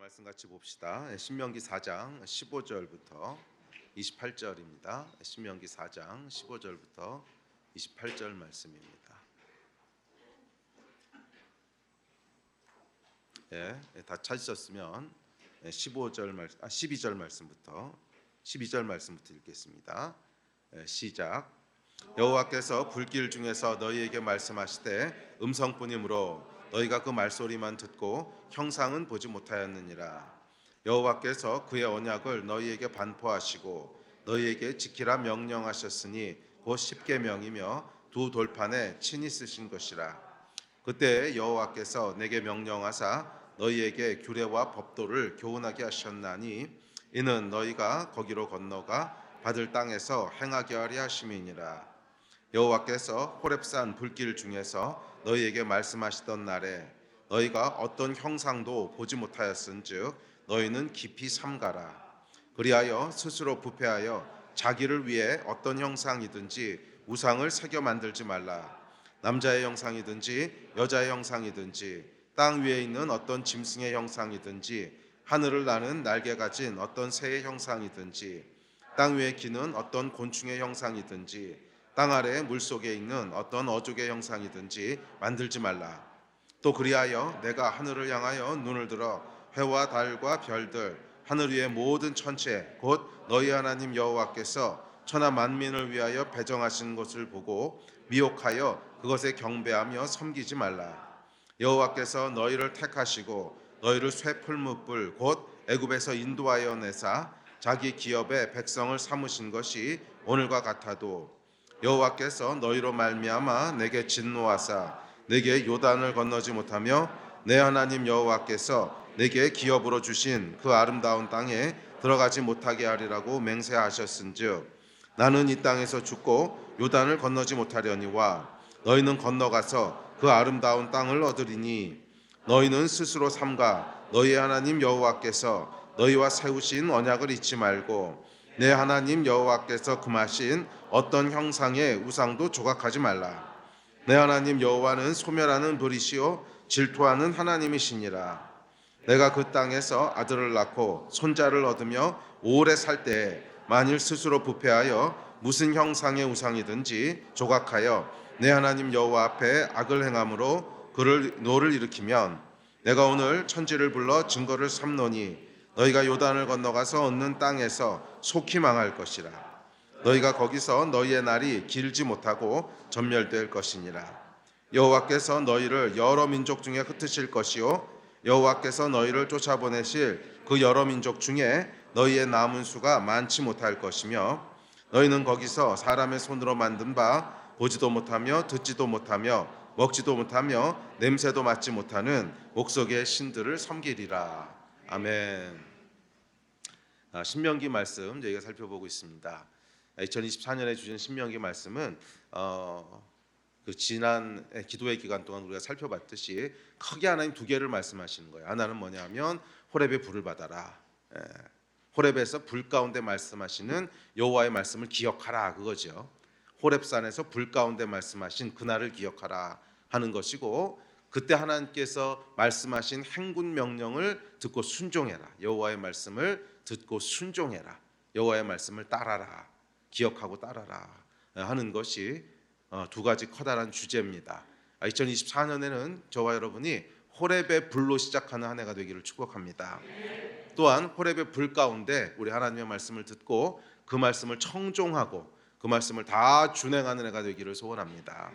말씀 같이 봅시다. 신명기 4장 15절부터 28절입니다. 신명기 4장 15절부터 28절 말씀입니다. 다 찾으셨으면 12절 말씀부터 읽겠습니다. 시작. 여호와께서 불길 중에서 너희에게 말씀하시되 음성뿐이므로 너희가 그 말소리만 듣고 형상은 보지 못하였느니라. 여호와께서 그의 언약을 너희에게 반포하시고 너희에게 지키라 명령하셨으니 곧 십계명이며 두 돌판에 친히 쓰신 것이라. 그때 여호와께서 내게 명령하사 너희에게 규례와 법도를 교훈하게 하셨나니 이는 너희가 거기로 건너가 받을 땅에서 행하게 하려 하심이니라. 여호와께서 호렙산 불길 중에서 너희에게 말씀하시던 날에 너희가 어떤 형상도 보지 못하였은즉 너희는 깊이 삼가라. 그리하여 스스로 부패하여 자기를 위해 어떤 형상이든지 우상을 새겨 만들지 말라. 남자의 형상이든지 여자의 형상이든지 땅 위에 있는 어떤 짐승의 형상이든지 하늘을 나는 날개 가진 어떤 새의 형상이든지 땅 위에 기는 어떤 곤충의 형상이든지 땅 아래 물속에 있는 어떤 어족의 형상이든지 만들지 말라. 또 그리하여 내가 하늘을 향하여 눈을 들어 해와 달과 별들 하늘 위의 모든 천체 곧 너희 하나님 여호와께서 천하 만민을 위하여 배정하신 것을 보고 미혹하여 그것에 경배하며 섬기지 말라. 여호와께서 너희를 택하시고 너희를 쇠풀무불 곧 애굽에서 인도하여 내사 자기 기업의 백성을 삼으신 것이 오늘과 같아도 여호와께서 너희로 말미암아 내게 진노하사 내게 요단을 건너지 못하며 내 하나님 여호와께서 내게 기업으로 주신 그 아름다운 땅에 들어가지 못하게 하리라고 맹세하셨은즉 나는 이 땅에서 죽고 요단을 건너지 못하려니와 너희는 건너가서 그 아름다운 땅을 얻으리니 너희는 스스로 삼가 너희 하나님 여호와께서 너희와 세우신 언약을 잊지 말고 내 하나님 여호와께서 금하신 어떤 형상의 우상도 조각하지 말라. 내 하나님 여호와는 소멸하는 불이시요 질투하는 하나님이시니라. 내가 그 땅에서 아들을 낳고 손자를 얻으며 오래 살 때에 만일 스스로 부패하여 무슨 형상의 우상이든지 조각하여 내 하나님 여호와 앞에 악을 행함으로 노를 일으키면 내가 오늘 천지를 불러 증거를 삼노니 너희가 요단을 건너가서 얻는 땅에서 속히 망할 것이라. 너희가 거기서 너희의 날이 길지 못하고 전멸될 것이니라. 여호와께서 너희를 여러 민족 중에 흩으실 것이요 여호와께서 너희를 쫓아보내실 그 여러 민족 중에 너희의 남은 수가 많지 못할 것이며 너희는 거기서 사람의 손으로 만든 바 보지도 못하며 듣지도 못하며 먹지도 못하며 냄새도 맡지 못하는 목석의 신들을 섬기리라. 아멘. 신명기 말씀 저희가 살펴보고 있습니다. 2024년에 주신 신명기 말씀은 그 지난 기도의 기간 동안 우리가 살펴봤듯이 크게 하나님 두 개를 말씀하시는 거예요. 하나는 뭐냐면 호렙의 불을 받아라. 호렙에서 불 가운데 말씀하시는 여호와의 말씀을 기억하라 그거죠. 호렙산에서 불 가운데 말씀하신 그날을 기억하라 하는 것이고 그때 하나님께서 말씀하신 행군 명령을 듣고 순종해라. 여호와의 말씀을 듣고 순종해라. 여호와의 말씀을 따라라. 기억하고 따라라 하는 것이 두 가지 커다란 주제입니다. 2024년에는 저와 여러분이 호렙의 불로 시작하는 한 해가 되기를 축복합니다. 또한 호렙의 불 가운데 우리 하나님의 말씀을 듣고 그 말씀을 청종하고 그 말씀을 다 준행하는 해가 되기를 소원합니다.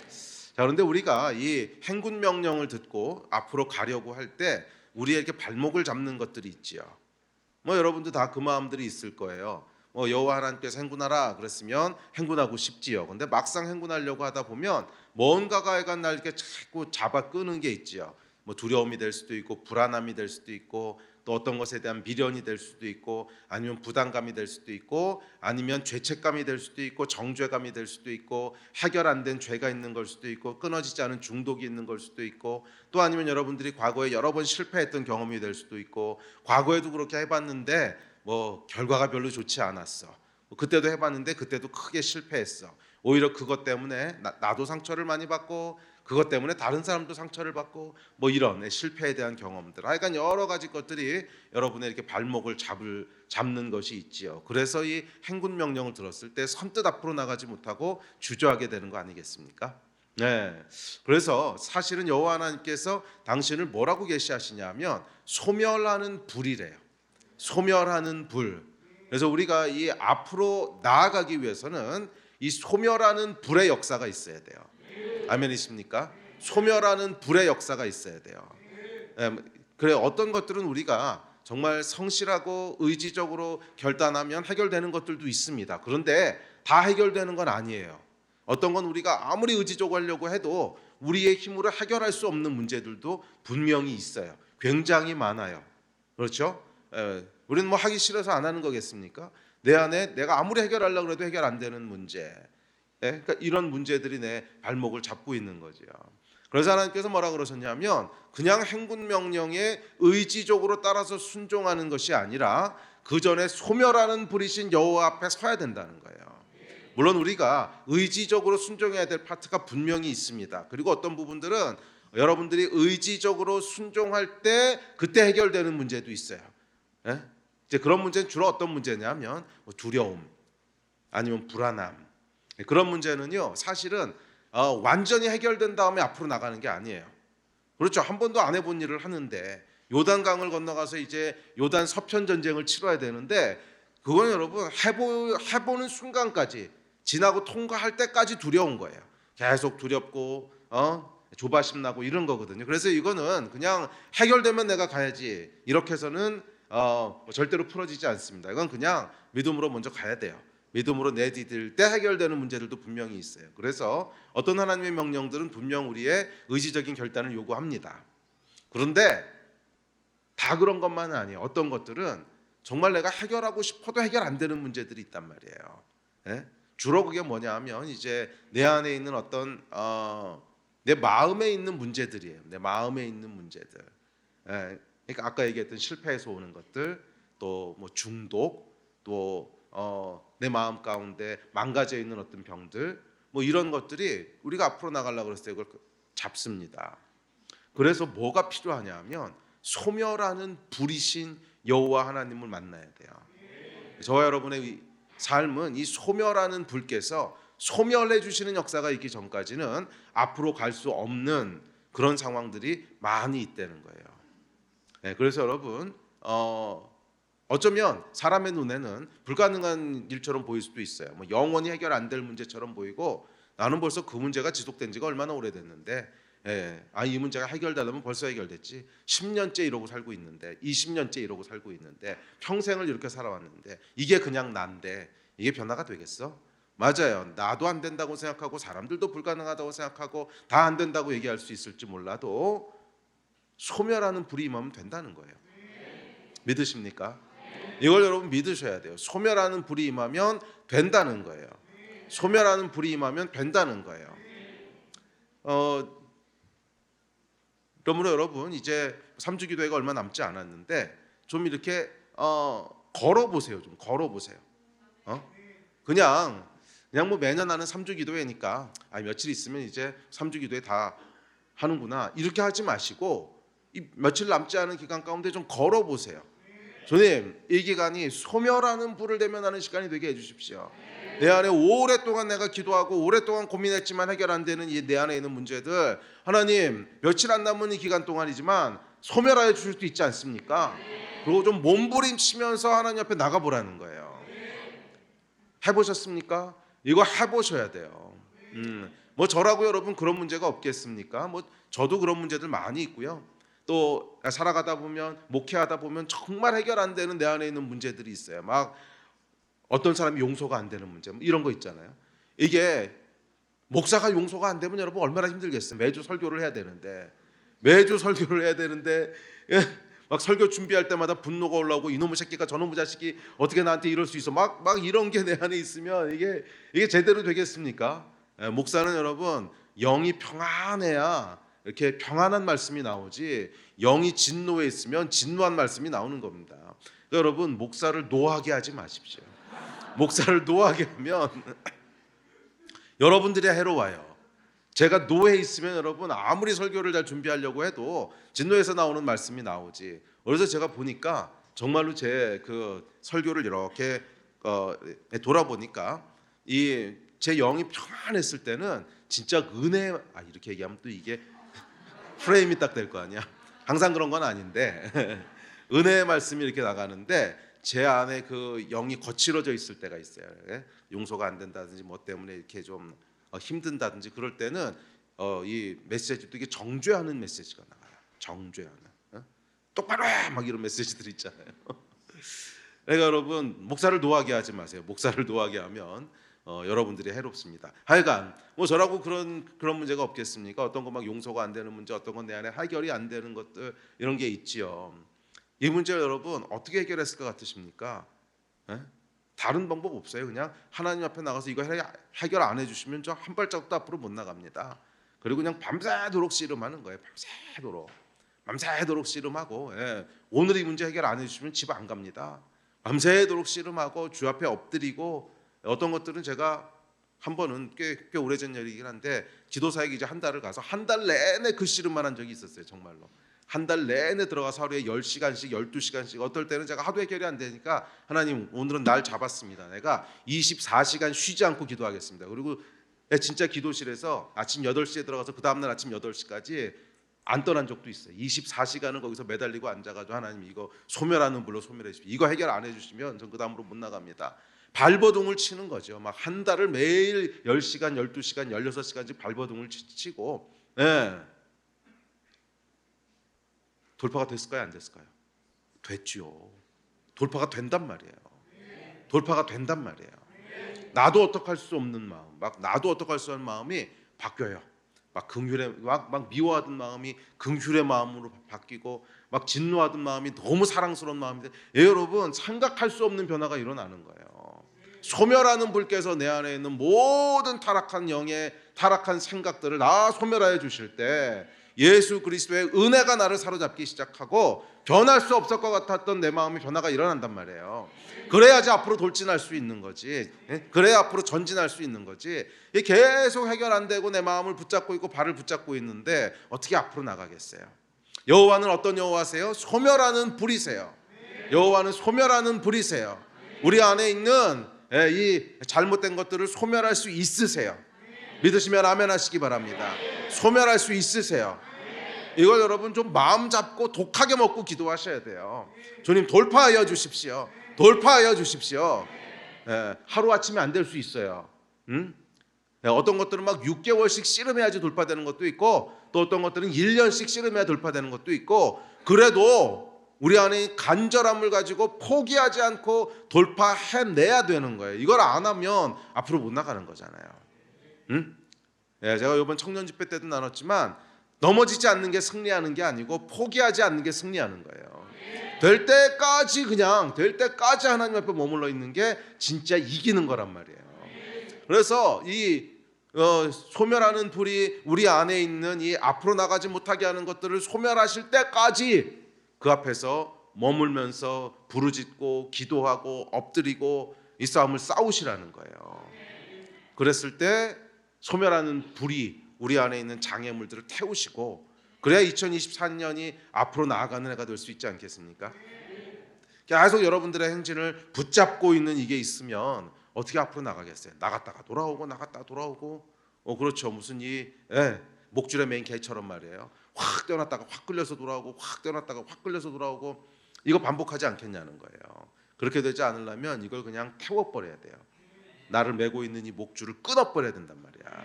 자, 그런데 우리가 이 행군 명령을 듣고 앞으로 가려고 할 때 우리에게 발목을 잡는 것들이 있지요. 여러분도 다 그 마음들이 있을 거예요. 여호와 하나님께서 행군하라 그랬으면 행군하고 싶지요. 근데 막상 행군하려고 하다 보면 뭔가가 약간 날 이렇게 자꾸 잡아 끄는 게 있지요. 두려움이 될 수도 있고 불안함이 될 수도 있고 또 어떤 것에 대한 미련이 될 수도 있고 아니면 부담감이 될 수도 있고 아니면 죄책감이 될 수도 있고 정죄감이 될 수도 있고 해결 안 된 죄가 있는 걸 수도 있고 끊어지지 않은 중독이 있는 걸 수도 있고 또 아니면 여러분들이 과거에 여러 번 실패했던 경험이 될 수도 있고 과거에도 그렇게 해봤는데 결과가 별로 좋지 않았어. 그때도 해봤는데 그때도 크게 실패했어. 오히려 그것 때문에 나도 상처를 많이 받고 그것 때문에 다른 사람도 상처를 받고 뭐 이런 실패에 대한 경험들, 하여간 여러 가지 것들이 여러분의 이렇게 발목을 잡는 것이 있지요. 그래서 이 행군 명령을 들었을 때 선뜻 앞으로 나가지 못하고 주저하게 되는 거 아니겠습니까? 네. 그래서 사실은 여호와 하나님께서 당신을 뭐라고 계시하시냐면 소멸하는 불이래요. 소멸하는 불. 그래서 우리가 이 앞으로 나아가기 위해서는 이 소멸하는 불의 역사가 있어야 돼요. 아멘이십니까? 소멸하는 불의 역사가 있어야 돼요. 그래, 어떤 것들은 우리가 정말 성실하고 의지적으로 결단하면 해결되는 것들도 있습니다. 그런데 다 해결되는 건 아니에요. 어떤 건 우리가 아무리 의지적으로 하려고 해도 우리의 힘으로 해결할 수 없는 문제들도 분명히 있어요. 굉장히 많아요. 그렇죠? 우리는 뭐 하기 싫어서 안 하는 거겠습니까? 내 안에 내가 아무리 해결하려고 해도 해결 안 되는 문제, 그러니까 이런 문제들이 내 발목을 잡고 있는 거죠. 그래서 하나님께서 뭐라 그러셨냐면 그냥 행군 명령에 의지적으로 따라서 순종하는 것이 아니라 그 전에 소멸하는 불이신 여호와 앞에 서야 된다는 거예요. 물론 우리가 의지적으로 순종해야 될 파트가 분명히 있습니다. 그리고 어떤 부분들은 여러분들이 의지적으로 순종할 때 그때 해결되는 문제도 있어요. 이제 그런 문제는 주로 어떤 문제냐면 두려움 아니면 불안함, 그런 문제는요 사실은 완전히 해결된 다음에 앞으로 나가는 게 아니에요. 그렇죠. 한 번도 안 해본 일을 하는데 요단강을 건너가서 이제 요단 서편 전쟁을 치러야 되는데 그건 여러분 해보는 순간까지 지나고 통과할 때까지 두려운 거예요. 계속 두렵고 조바심 나고 이런 거거든요. 그래서 이거는 그냥 해결되면 내가 가야지 이렇게 해서는 절대로 풀어지지 않습니다. 이건 그냥 믿음으로 먼저 가야 돼요. 믿음으로 내디딜 때 해결되는 문제들도 분명히 있어요. 그래서 어떤 하나님의 명령들은 분명 우리의 의지적인 결단을 요구합니다. 그런데 다 그런 것만은 아니에요. 어떤 것들은 정말 내가 해결하고 싶어도 해결 안 되는 문제들이 있단 말이에요. 주로 그게 뭐냐 하면 이제 내 안에 있는 어떤 내 마음에 있는 문제들이에요. 내 마음에 있는 문제들. 그러니까 아까 얘기했던 실패에서 오는 것들, 또 뭐 중독, 또 내 마음 가운데 망가져 있는 어떤 병들, 뭐 이런 것들이 우리가 앞으로 나가려고 했을 때 이걸 잡습니다. 그래서 뭐가 필요하냐면 소멸하는 불이신 여호와 하나님을 만나야 돼요. 저와 여러분의 삶은 이 소멸하는 불께서 소멸해 주시는 역사가 있기 전까지는 앞으로 갈 수 없는 그런 상황들이 많이 있다는 거예요. 그래서 여러분 어쩌면 사람의 눈에는 불가능한 일처럼 보일 수도 있어요. 뭐 영원히 해결 안 될 문제처럼 보이고 나는 벌써 그 문제가 지속된 지가 얼마나 오래됐는데 이 문제가 해결되려면 벌써 해결됐지. 10년째 이러고 살고 있는데 20년째 이러고 살고 있는데 평생을 이렇게 살아왔는데 이게 그냥 난데 이게 변화가 되겠어? 맞아요. 나도 안 된다고 생각하고 사람들도 불가능하다고 생각하고 다 안 된다고 얘기할 수 있을지 몰라도 소멸하는 불이 임하면 된다는 거예요. 믿으십니까? 이걸 여러분 믿으셔야 돼요. 소멸하는 불이 임하면 된다는 거예요. 소멸하는 불이 임하면 된다는 거예요. 그러므로 여러분 이제 3주 기도회가 얼마 남지 않았는데 좀 이렇게 걸어보세요. 좀 걸어보세요. 그냥 뭐 매년 하는 3주 기도회니까 며칠 있으면 이제 3주 기도회 다 하는구나 이렇게 하지 마시고 이 며칠 남지 않은 기간 가운데 좀 걸어보세요. 주님, 이 기간이 소멸하는 불을 대면하는 시간이 되게 해주십시오. 내 안에 오랫동안 내가 기도하고 오랫동안 고민했지만 해결 안 되는 이 내 안에 있는 문제들 하나님 며칠 안 남은 이 기간 동안이지만 소멸하여 주실 수도 있지 않습니까? 그리고 좀 몸부림치면서 하나님 앞에 나가보라는 거예요. 해보셨습니까? 이거 해보셔야 돼요. 뭐 저라고 여러분 그런 문제가 없겠습니까? 뭐 저도 그런 문제들 많이 있고요. 또 살아가다 보면 목회하다 보면 정말 해결 안 되는 내 안에 있는 문제들이 있어요. 막 어떤 사람이 용서가 안 되는 문제 이런 거 있잖아요. 이게 목사가 용서가 안 되면 여러분 얼마나 힘들겠어요. 매주 설교를 해야 되는데 막 설교 준비할 때마다 분노가 올라오고 이놈의 새끼가 저놈의 자식이 어떻게 나한테 이럴 수 있어 막 이런 게 내 안에 있으면 이게 제대로 되겠습니까? 목사는 여러분 영이 평안해야 이렇게 평안한 말씀이 나오지 영이 진노에 있으면 진노한 말씀이 나오는 겁니다. 그러니까 여러분 목사를 노하게 하지 마십시오. 목사를 노하게 하면 여러분들이 해로워요. 제가 노에 있으면 여러분 아무리 설교를 잘 준비하려고 해도 진노에서 나오는 말씀이 나오지. 그래서 제가 보니까 정말로 제 그 설교를 이렇게 돌아보니까 이 제 영이 평안했을 때는 진짜 은혜, 이렇게 얘기하면 또 이게 프레임이 딱 될 거 아니야. 항상 그런 건 아닌데 은혜의 말씀이 이렇게 나가는데 제 안에 그 영이 거칠어져 있을 때가 있어요. 용서가 안 된다든지 뭐 때문에 이렇게 좀 힘든다든지 그럴 때는 이 메시지도 이게 정죄하는 메시지가 나와요. 정죄하는, 똑바로 해! 막 이런 메시지들 있잖아요. 그러니까 여러분 목사를 노하게 하지 마세요. 목사를 노하게 하면 여러분들이 해롭습니다. 하여간 뭐 저라고 그런 문제가 없겠습니까? 어떤 거 막 용서가 안 되는 문제, 어떤 건 내 안에 해결이 안 되는 것들, 이런 게 있지요. 이 문제를 여러분 어떻게 해결했을 것 같으십니까? 에? 다른 방법 없어요. 그냥 하나님 앞에 나가서 이거 해결 안 해주시면 저 한 발짝도 앞으로 못 나갑니다. 그리고 그냥 밤새도록 씨름하는 거예요. 밤새도록 씨름하고, 오늘 이 문제 해결 안 해주시면 집 안 갑니다. 밤새도록 씨름하고 주 앞에 엎드리고, 어떤 것들은 제가 한 번은 꽤 오래전 일이긴 한데 기도사역 이제 한 달을 가서 한 달 내내 그 씨름만 한 적이 있었어요. 정말로 한 달 내내 들어가서 하루에 10시간씩 12시간씩, 어떨 때는 제가 하도 해결이 안 되니까 하나님 오늘은 날 잡았습니다. 내가 24시간 쉬지 않고 기도하겠습니다. 그리고 진짜 기도실에서 아침 8시에 들어가서 그 다음날 아침 8시까지 안 떠난 적도 있어요. 24시간을 거기서 매달리고 앉아가지고 하나님 이거 소멸하는 불로 소멸해 주십시오. 이거 해결 안 해주시면 전 그 다음으로 못 나갑니다. 발버둥을 치는 거죠. 막 한 달을 매일 10시간, 12시간, 16시간씩 발버둥을 치고, 돌파가 됐을까요? 안 됐을까요? 됐지요. 돌파가 된단 말이에요. 돌파가 된단 말이에요. 나도 어떡할 수 없는 마음, 막 나도 어떡할 수 없는 마음이 바뀌어요. 막 긍휼의 막 미워하던 마음이 긍휼의 마음으로 바뀌고, 막 진노하던 마음이 너무 사랑스러운 마음이 돼. 여러분 생각할 수 없는 변화가 일어나는 거예요. 소멸하는 불께서 내 안에 있는 모든 타락한 영의 타락한 생각들을 다 소멸하여 주실 때 예수 그리스도의 은혜가 나를 사로잡기 시작하고 변할 수 없을 것 같았던 내 마음의 변화가 일어난단 말이에요. 그래야지 앞으로 돌진할 수 있는 거지. 그래야 앞으로 전진할 수 있는 거지. 계속 해결 안 되고 내 마음을 붙잡고 있고 발을 붙잡고 있는데 어떻게 앞으로 나가겠어요? 여호와는 어떤 여호와세요? 소멸하는 불이세요. 여호와는 소멸하는 불이세요. 우리 안에 있는 이 잘못된 것들을 소멸할 수 있으세요. 믿으시면 아멘 하시기 바랍니다. 소멸할 수 있으세요. 이걸 여러분 좀 마음 잡고 독하게 먹고 기도하셔야 돼요. 주님 돌파하여 주십시오. 돌파하여 주십시오. 하루아침에 안 될 수 있어요. 어떤 것들은 막 6개월씩 씨름해야지 돌파되는 것도 있고, 또 어떤 것들은 1년씩 씨름해야 돌파되는 것도 있고, 그래도 우리 안에 간절함을 가지고 포기하지 않고 돌파해내야 되는 거예요. 이걸 안 하면 앞으로 못 나가는 거잖아요. 제가 이번 청년 집회 때도 나눴지만 넘어지지 않는 게 승리하는 게 아니고 포기하지 않는 게 승리하는 거예요. 될 때까지 하나님 앞에 머물러 있는 게 진짜 이기는 거란 말이에요. 그래서 이 소멸하는 불이 우리 안에 있는 이 앞으로 나가지 못하게 하는 것들을 소멸하실 때까지 그 앞에서 머물면서 부르짖고 기도하고 엎드리고 이 싸움을 싸우시라는 거예요. 그랬을 때 소멸하는 불이 우리 안에 있는 장애물들을 태우시고, 그래야 2024년이 앞으로 나아가는 해가 될 수 있지 않겠습니까? 계속 여러분들의 행진을 붙잡고 있는 이게 있으면 어떻게 앞으로 나가겠어요? 나갔다가 돌아오고 그렇죠. 무슨 목줄에 매인 개처럼 말이에요. 확 떠났다가 확 끌려서 돌아오고, 확 떠났다가 확 끌려서 돌아오고, 이거 반복하지 않겠냐는 거예요. 그렇게 되지 않으려면 이걸 그냥 태워버려야 돼요. 나를 메고 있는 이 목줄을 끊어버려야 된단 말이야.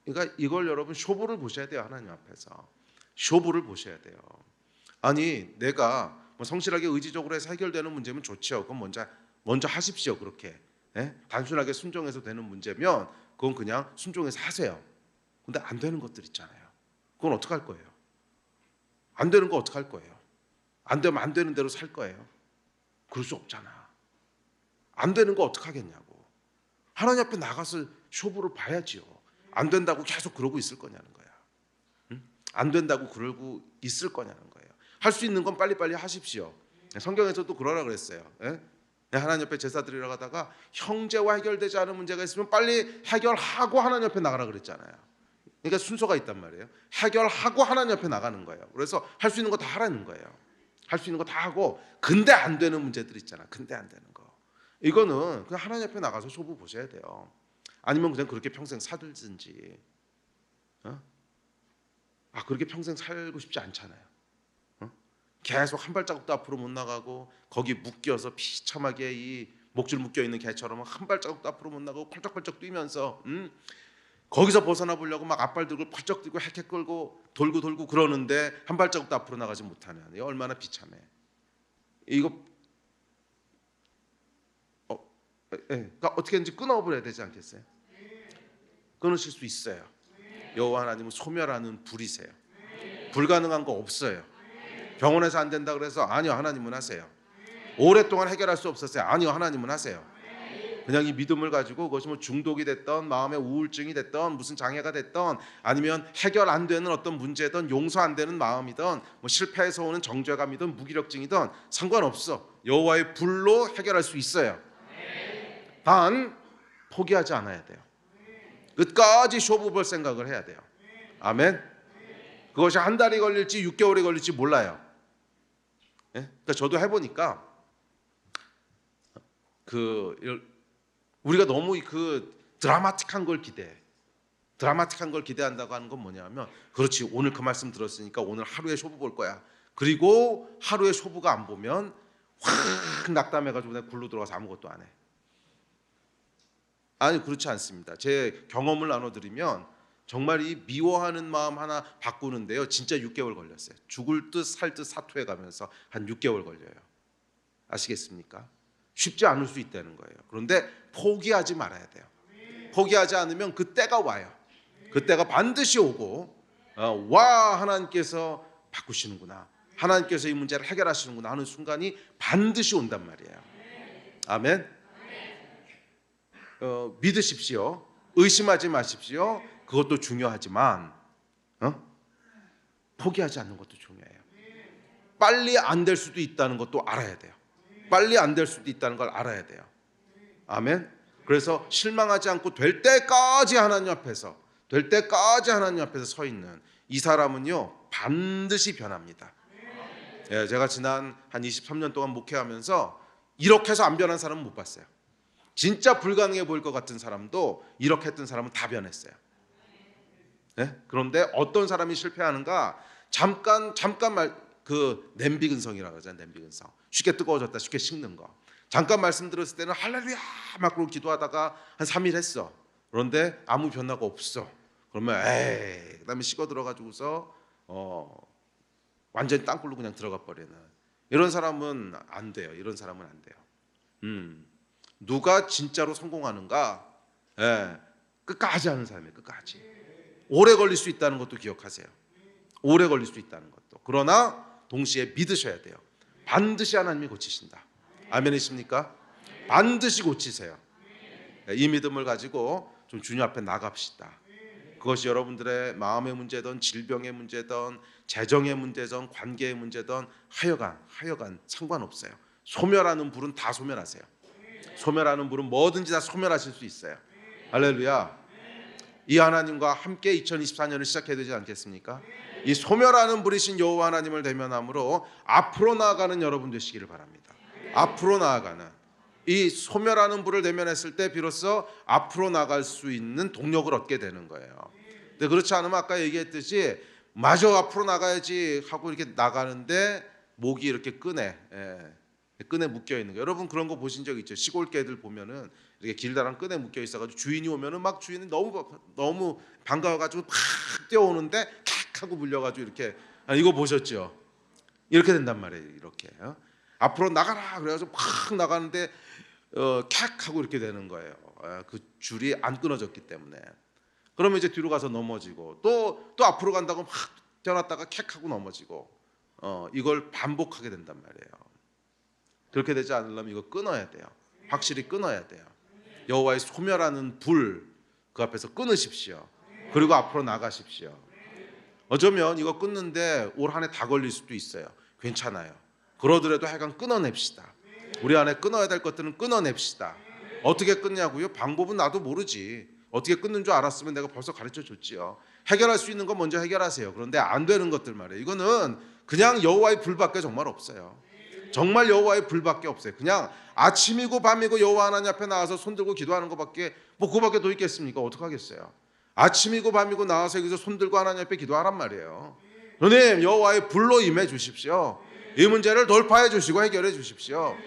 그러니까 이걸 여러분 쇼부를 보셔야 돼요. 하나님 앞에서 쇼부를 보셔야 돼요. 아니 내가 성실하게 의지적으로 해서 해결되는 문제면 좋죠. 그건 먼저 하십시오. 그렇게 단순하게 순종해서 되는 문제면 그건 그냥 순종해서 하세요. 근데 안 되는 것들 있잖아요. 그건 어떡할 거예요? 안 되는 거 어떡할 거예요? 안 되면 안 되는 대로 살 거예요? 그럴 수 없잖아. 안 되는 거 어떡하겠냐고. 하나님 앞에 나가서 쇼부를 봐야지요. 안 된다고 계속 그러고 있을 거냐는 거야. 안 된다고 그러고 있을 거냐는 거예요. 할 수 있는 건 빨리빨리 하십시오. 성경에서도 그러라 그랬어요. 하나님 옆에 제사 드리러 가다가 형제와 해결되지 않은 문제가 있으면 빨리 해결하고 하나님 옆에 나가라 그랬잖아요. 그러니까 순서가 있단 말이에요. 해결하고 하나님 옆에 나가는 거예요. 그래서 할 수 있는 거 다 하라는 거예요. 할 수 있는 거 다 하고, 근데 안 되는 문제들 있잖아. 근데 안 되는 거. 이거는 그냥 하나님 옆에 나가서 쇼부 보셔야 돼요. 아니면 그냥 그렇게 평생 살든지. 그렇게 평생 살고 싶지 않잖아요. 계속 한 발자국도 앞으로 못 나가고, 거기 묶여서 비참하게 이 목줄 묶여 있는 개처럼 한 발자국도 앞으로 못 나가고 펄쩍펄쩍 뛰면서 거기서 벗어나 보려고 막 앞발 들고 펄쩍 들고 헥헥 끌고 돌고 그러는데 한 발자국도 앞으로 나가지 못하는, 이거 얼마나 비참해. 이거 그러니까 어떻게든지 끊어버려야 되지 않겠어요? 끊으실 수 있어요. 여호와 하나님은 소멸하는 불이세요. 불가능한 거 없어요. 병원에서 안 된다 그래서 아니요, 하나님은 하세요. 오랫동안 해결할 수 없었어요. 아니요, 하나님은 하세요. 그냥 이 믿음을 가지고, 그것이 뭐 중독이 됐던, 마음의 우울증이 됐던, 무슨 장애가 됐던, 아니면 해결 안 되는 어떤 문제든, 용서 안 되는 마음이든, 뭐 실패해서 오는 정죄감이든 무기력증이든 상관없어. 여호와의 불로 해결할 수 있어요. 단 포기하지 않아야 돼요. 끝까지 쇼부 볼 생각을 해야 돼요. 아멘. 그것이 한 달이 걸릴지 6개월이 걸릴지 몰라요. 그러니까 저도 해보니까 우리가 너무 드라마틱한 걸 기대한다고 하는 건 뭐냐면, 그렇지, 오늘 그 말씀 들었으니까 오늘 하루에 쇼부 볼 거야. 그리고 하루에 쇼부가 안 보면 확 낙담해가지고 내가 굴로 들어가서 아무것도 안 해. 아니, 그렇지 않습니다. 제 경험을 나눠드리면 정말 이 미워하는 마음 하나 바꾸는데요, 진짜 6개월 걸렸어요. 죽을 듯 살 듯 사투해가면서 한 6개월 걸려요. 아시겠습니까? 쉽지 않을 수 있다는 거예요. 그런데 포기하지 말아야 돼요. 포기하지 않으면 그때가 와요. 그때가 반드시 오고, 와, 하나님께서 바꾸시는구나, 하나님께서 이 문제를 해결하시는구나 하는 순간이 반드시 온단 말이에요. 아멘. 믿으십시오. 의심하지 마십시오. 그것도 중요하지만 포기하지 않는 것도 중요해요. 빨리 안 될 수도 있다는 것도 알아야 돼요. 빨리 안 될 수도 있다는 걸 알아야 돼요. 아멘. 그래서 실망하지 않고 될 때까지 하나님 앞에서 서 있는 이 사람은요, 반드시 변합니다. 제가 지난 한 23년 동안 목회하면서 이렇게 해서 안 변한 사람은 못 봤어요. 진짜 불가능해 보일 것 같은 사람도 이렇게 했던 사람은 다 변했어요. 그런데 어떤 사람이 실패하는가? 잠깐 냄비 근성이라고 하잖아요. 냄비 근성. 쉽게 뜨거워졌다, 쉽게 식는 거. 잠깐 말씀 들었을 때는 할렐루야 막 그러고 기도하다가 한 3일 했어. 그런데 아무 변화가 없어. 그러면 그다음에 식어 들어가지고서 완전히 땅굴로 그냥 들어가 버리는 이런 사람은 안 돼요. 이런 사람은 안 돼요. 누가 진짜로 성공하는가? 끝까지 하는 사람이에요. 끝까지. 오래 걸릴 수 있다는 것도 기억하세요. 오래 걸릴 수 있다는 것도. 그러나 동시에 믿으셔야 돼요. 반드시 하나님이 고치신다. 아멘이십니까? 반드시 고치세요. 이 믿음을 가지고 좀 주님 앞에 나갑시다. 그것이 여러분들의 마음의 문제든 질병의 문제든 재정의 문제든 관계의 문제든 하여간 상관없어요. 소멸하는 불은 다 소멸하세요. 소멸하는 불은 뭐든지 다 소멸하실 수 있어요. 할렐루야. 이 하나님과 함께 2024년을 시작해야 되지 않겠습니까? 이 소멸하는 불이신 여호와 하나님을 대면함으로 앞으로 나아가는 여러분 되시기를 바랍니다. 앞으로 나아가는, 이 소멸하는 불을 대면했을 때 비로소 앞으로 나갈 수 있는 동력을 얻게 되는 거예요. 근데 그렇지 않으면 아까 얘기했듯이 마저 앞으로 나가야지 하고 이렇게 나가는데 목이 이렇게 끈에 묶여 있는 거. 여러분 그런 거 보신 적 있죠? 시골 개들 보면은 이렇게 길다란 끈에 묶여 있어가지고 주인이 오면은 막 주인이 너무 반가워가지고 팍 뛰어오는데 캬 하고 물려가지고 이렇게, 이거 보셨죠? 이렇게 된단 말이에요. 이렇게 앞으로 나가라 그래가지고 팍 나가는데 캬 하고 이렇게 되는 거예요. 그 줄이 안 끊어졌기 때문에. 그러면 이제 뒤로 가서 넘어지고 또 앞으로 간다고 막 뛰어났다가 캬 하고 넘어지고, 이걸 반복하게 된단 말이에요. 그렇게 되지 않으려면 이거 끊어야 돼요. 확실히 끊어야 돼요. 여호와의 소멸하는 불, 그 앞에서 끊으십시오. 그리고 앞으로 나가십시오. 어쩌면 이거 끊는데 올 한 해 다 걸릴 수도 있어요. 괜찮아요. 그러더라도 하여간 끊어냅시다. 우리 안에 끊어야 될 것들은 끊어냅시다. 어떻게 끊냐고요? 방법은 나도 모르지. 어떻게 끊는 줄 알았으면 내가 벌써 가르쳐 줬지요. 해결할 수 있는 거 먼저 해결하세요. 그런데 안 되는 것들 말이에요. 이거는 그냥 여호와의 불밖에 정말 없어요. 정말 여호와의 불밖에 없어요. 그냥 아침이고 밤이고 여호와 하나님 앞에 나와서 손 들고 기도하는 것밖에 뭐 그밖에 더 있겠습니까? 어떡하겠어요? 아침이고 밤이고 나와서 여기서 손 들고 하나님 앞에 기도하란 말이에요. 주님 여호와의 불로 임해 주십시오. 이 문제를 돌파해 주시고 해결해 주십시오.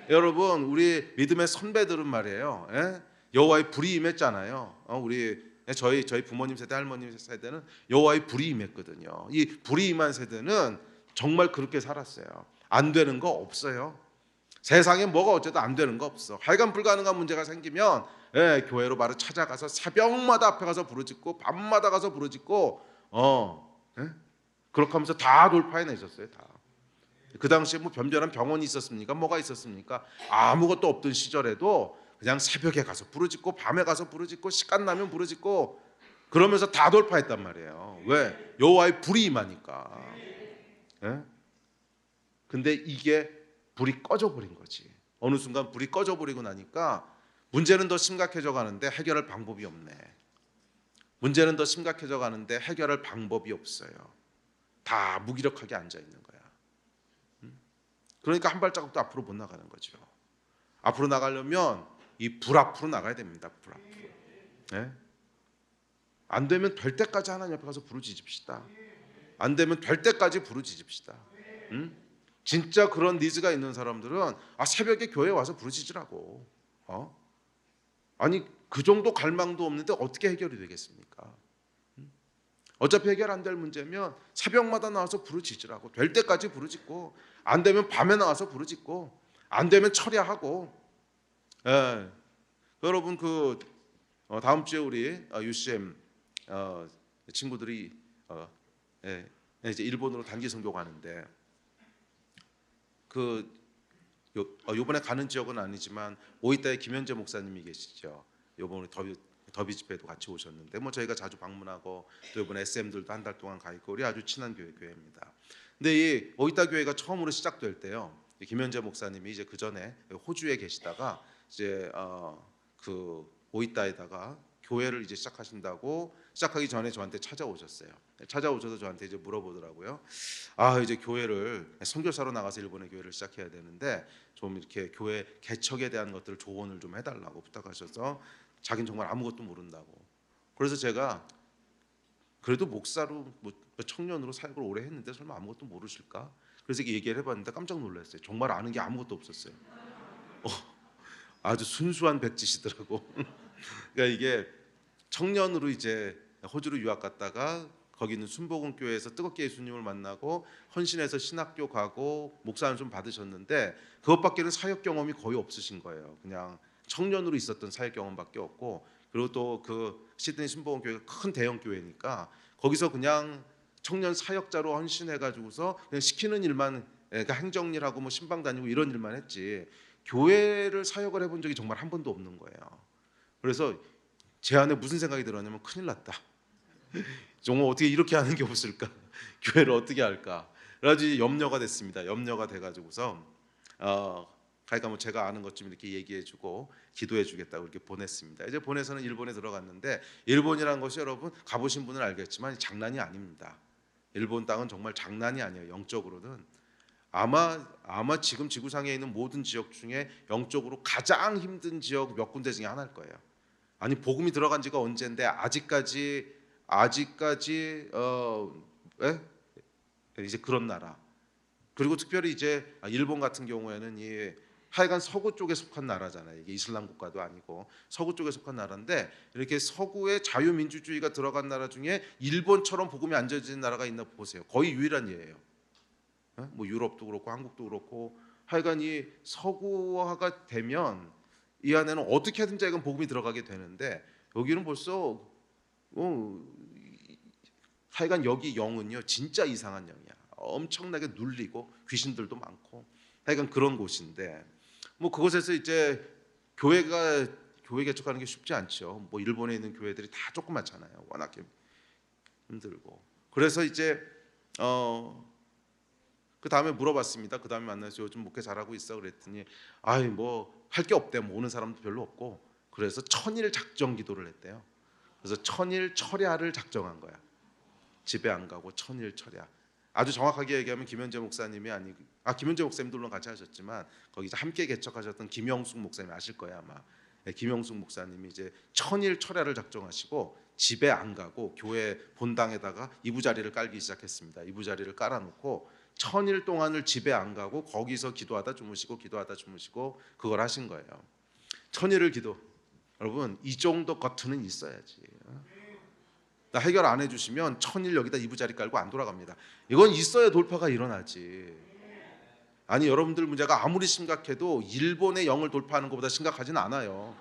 여러분 우리 믿음의 선배들은 말이에요. 예? 여호와의 불이 임했잖아요. 우리 저희 부모님 세대 할머님 세대는 여호와의 불이 임했거든요. 이 불이 임한 세대는 정말 그렇게 살았어요. 안 되는 거 없어요. 세상에 뭐가 어쩌다 안 되는 거 없어. 하여간 불가능한 문제가 생기면 교회로 바로 찾아가서 새벽마다 앞에 가서 부르짖고 밤마다 가서 부르짖고 그렇게 하면서 다 돌파해내셨어요. 다. 그 당시에 뭐 변변한 병원이 있었습니까? 뭐가 있었습니까? 아무것도 없던 시절에도 그냥 새벽에 가서 부르짖고 밤에 가서 부르짖고 시간 나면 부르짖고 그러면서 다 돌파했단 말이에요. 왜? 여호와의 불이 임하니까. 근데 이게 불이 꺼져버린 거지. 어느 순간 불이 꺼져버리고 나니까 문제는 더 심각해져 가는데 해결할 방법이 없네. 문제는 더 심각해져 가는데 해결할 방법이 없어요. 다 무기력하게 앉아 있는 거야. 그러니까 한 발자국도 앞으로 못 나가는 거죠. 앞으로 나가려면 이 불 앞으로 나가야 됩니다. 불 앞으로. 안 되면 될 때까지 하나님 앞에 가서 부르짖읍시다. 안 되면 될 때까지 부르짖읍시다. 진짜 그런 니즈가 있는 사람들은 새벽에 교회에 와서 부르짖으라고. 아니 그 정도 갈망도 없는데 어떻게 해결이 되겠습니까? 어차피 해결 안 될 문제면 새벽마다 나와서 부르짖으라고. 될 때까지 부르짖고 안 되면 밤에 나와서 부르짖고 안 되면 처리하고. 여러분 그 다음 주에 우리 UCM 친구들이 이제 일본으로 단기 선교 가는데 요번에 가는 지역은 아니지만 오이타에 김현재 목사님이 계시죠. 요번에 더비 집회도 같이 오셨는데 뭐 저희가 자주 방문하고 또 이번에 SM들도 한 달 동안 가 있고 우리 아주 친한 교회입니다. 근데 이 오이타 교회가 처음으로 시작될 때요. 김현재 목사님이 이제 그 전에 호주에 계시다가 이제 그 오이타에다가 교회를 이제 시작하기 전에 저한테 찾아오셨어요. 찾아오셔서 저한테 이제 물어보더라고요. 이제 교회를 선교사로 나가서 일본의 교회를 시작해야 되는데 좀 이렇게 교회 개척에 대한 것들을 조언을 좀 해달라고 부탁하셔서 자기는 정말 아무것도 모른다고. 그래서 제가 그래도 목사로 뭐 청년으로 사역을 오래 했는데 설마 아무것도 모르실까? 그래서 얘기를 해봤는데 깜짝 놀랐어요. 정말 아는 게 아무것도 없었어요. 아주 순수한 백지시더라고. 그러니까 이게 청년으로 이제 호주로 유학 갔다가 거기 있는 순복음 교회에서 뜨겁게 예수님을 만나고 헌신해서 신학교 가고 목사는 좀 받으셨는데 그것밖에는 사역 경험이 거의 없으신 거예요. 그냥 청년으로 있었던 사역 경험밖에 없고 그리고 또 그 시드니 순복음 교회가 큰 대형 교회니까 거기서 그냥 청년 사역자로 헌신해 가지고서 그냥 시키는 일만 그러니까 행정일하고 뭐 신방 다니고 이런 일만 했지 교회를 사역을 해본 적이 정말 한 번도 없는 거예요. 그래서 제 안에 무슨 생각이 들었냐면 큰일 났다. 정말 어떻게 이렇게 하는 게 없을까? 교회를 어떻게 할까? 그래가지고 염려가 됐습니다. 염려가 돼가지고서 그러니까 뭐 제가 아는 것 좀 이렇게 얘기해주고 기도해주겠다고 이렇게 보냈습니다. 이제 보내서는 일본에 들어갔는데 일본이라는 것이 여러분 가보신 분은 알겠지만 장난이 아닙니다. 일본 땅은 정말 장난이 아니에요. 영적으로는 아마 지금 지구상에 있는 모든 지역 중에 영적으로 가장 힘든 지역 몇 군데 중에 하나일 거예요. 아니 복음이 들어간 지가 언젠데 아직까지 이제 그런 나라. 그리고 특별히 이제 일본 같은 경우에는 이 하여간 서구 쪽에 속한 나라잖아요. 이게 이슬람 국가도 아니고 서구 쪽에 속한 나라인데 이렇게 서구의 자유민주주의가 들어간 나라 중에 일본처럼 복음이 안 전해진 나라가 있나 보세요. 거의 유일한 예예요. 뭐 유럽도 그렇고 한국도 그렇고 하여간 이 서구화가 되면 이 안에는 어떻게든 자기가 복음이 들어가게 되는데 여기는 벌써 하여간 여기 영은요 진짜 이상한 영이야. 엄청나게 눌리고 귀신들도 많고 하여간 그런 곳인데 뭐 그곳에서 이제 교회 개척하는 게 쉽지 않죠. 뭐 일본에 있는 교회들이 다 조그맣잖아요. 워낙 힘들고 그래서 이제 그 다음에 물어봤습니다. 그 다음에 만나서 요즘 목회 잘하고 있어 그랬더니 뭐 할 게 없대. 뭐 오는 사람도 별로 없고 그래서 천일 작정 기도를 했대요. 그래서 천일 철야를 작정한 거야. 집에 안 가고 천일철야. 아주 정확하게 얘기하면 김현재 목사님이 아니고 김현재 목사님도 물론 같이 하셨지만 거기 이제 함께 개척하셨던 김영숙 목사님 아실 거예요 아마. 네, 김영숙 목사님이 이제 천일철야를 작정하시고 집에 안 가고 교회 본당에다가 이부자리를 깔기 시작했습니다. 이부자리를 깔아놓고 천일 동안을 집에 안 가고 거기서 기도하다 주무시고 기도하다 주무시고 그걸 하신 거예요. 천일을 기도. 여러분 이 정도 거투는 있어야지. 나 해결 안 해주시면 천일 여기다 이부자리 깔고 안 돌아갑니다. 이건 있어야 돌파가 일어나지. 아니 여러분들 문제가 아무리 심각해도 일본의 영을 돌파하는 것보다 심각하진 않아요.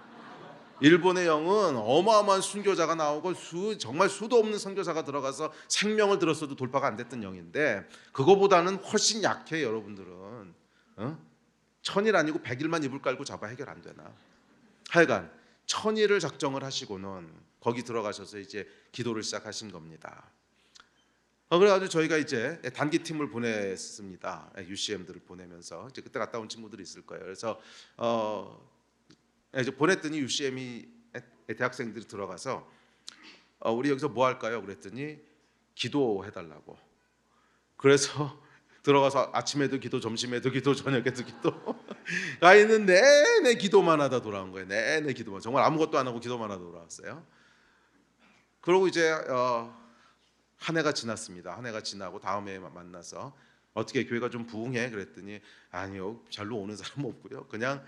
일본의 영은 어마어마한 순교자가 나오고 정말 수도 없는 선교사가 들어가서 생명을 들었어도 돌파가 안 됐던 영인데 그거보다는 훨씬 약해 여러분들은. 천일 아니고 100일만 이불 깔고 잡아 해결 안 되나. 하여간 천일을 작정을 하시고는 거기 들어가셔서 이제 기도를 시작하신 겁니다. 그래가지고 저희가 이제 단기팀을 보냈습니다. UCM들을 보내면서 이제 그때 갔다 온 친구들이 있을 거예요. 그래서 이제 보냈더니 UCM이 대학생들이 들어가서 우리 여기서 뭐 할까요? 그랬더니 기도해달라고. 그래서 들어가서 아침에도 기도, 점심에도 기도, 저녁에도 기도. 가 있는 내내 기도만 하다 돌아온 거예요. 내내 기도만. 정말 아무것도 안 하고 기도만 하다 돌아왔어요. 그러고 이제 한 해가 지났습니다. 한 해가 지나고 다음 해에 만나서 어떻게 교회가 좀 부흥해? 그랬더니 아니요, 별로 오는 사람 없고요. 그냥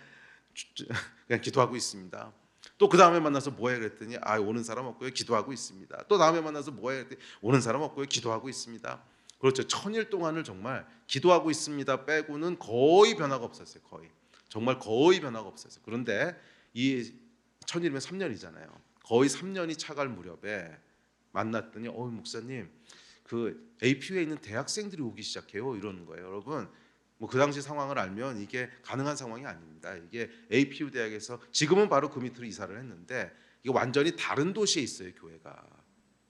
기도하고 있습니다. 또 그 다음에 만나서 뭐해? 그랬더니 오는 사람 없고요. 기도하고 있습니다. 또 다음에 만나서 뭐해? 그랬더니 오는 사람 없고요. 기도하고 있습니다. 그렇죠. 천일 동안을 정말 기도하고 있습니다. 빼고는 거의 변화가 없었어요. 거의. 정말 거의 변화가 없었어요. 그런데 이 천일이면 3년이잖아요. 거의 3년이 차갈 무렵에 만났더니 목사님 그 APU에 있는 대학생들이 오기 시작해요. 이러는 거예요. 여러분 뭐 그 당시 상황을 알면 이게 가능한 상황이 아닙니다. 이게 APU 대학에서 지금은 바로 그 밑으로 이사를 했는데 이게 완전히 다른 도시에 있어요.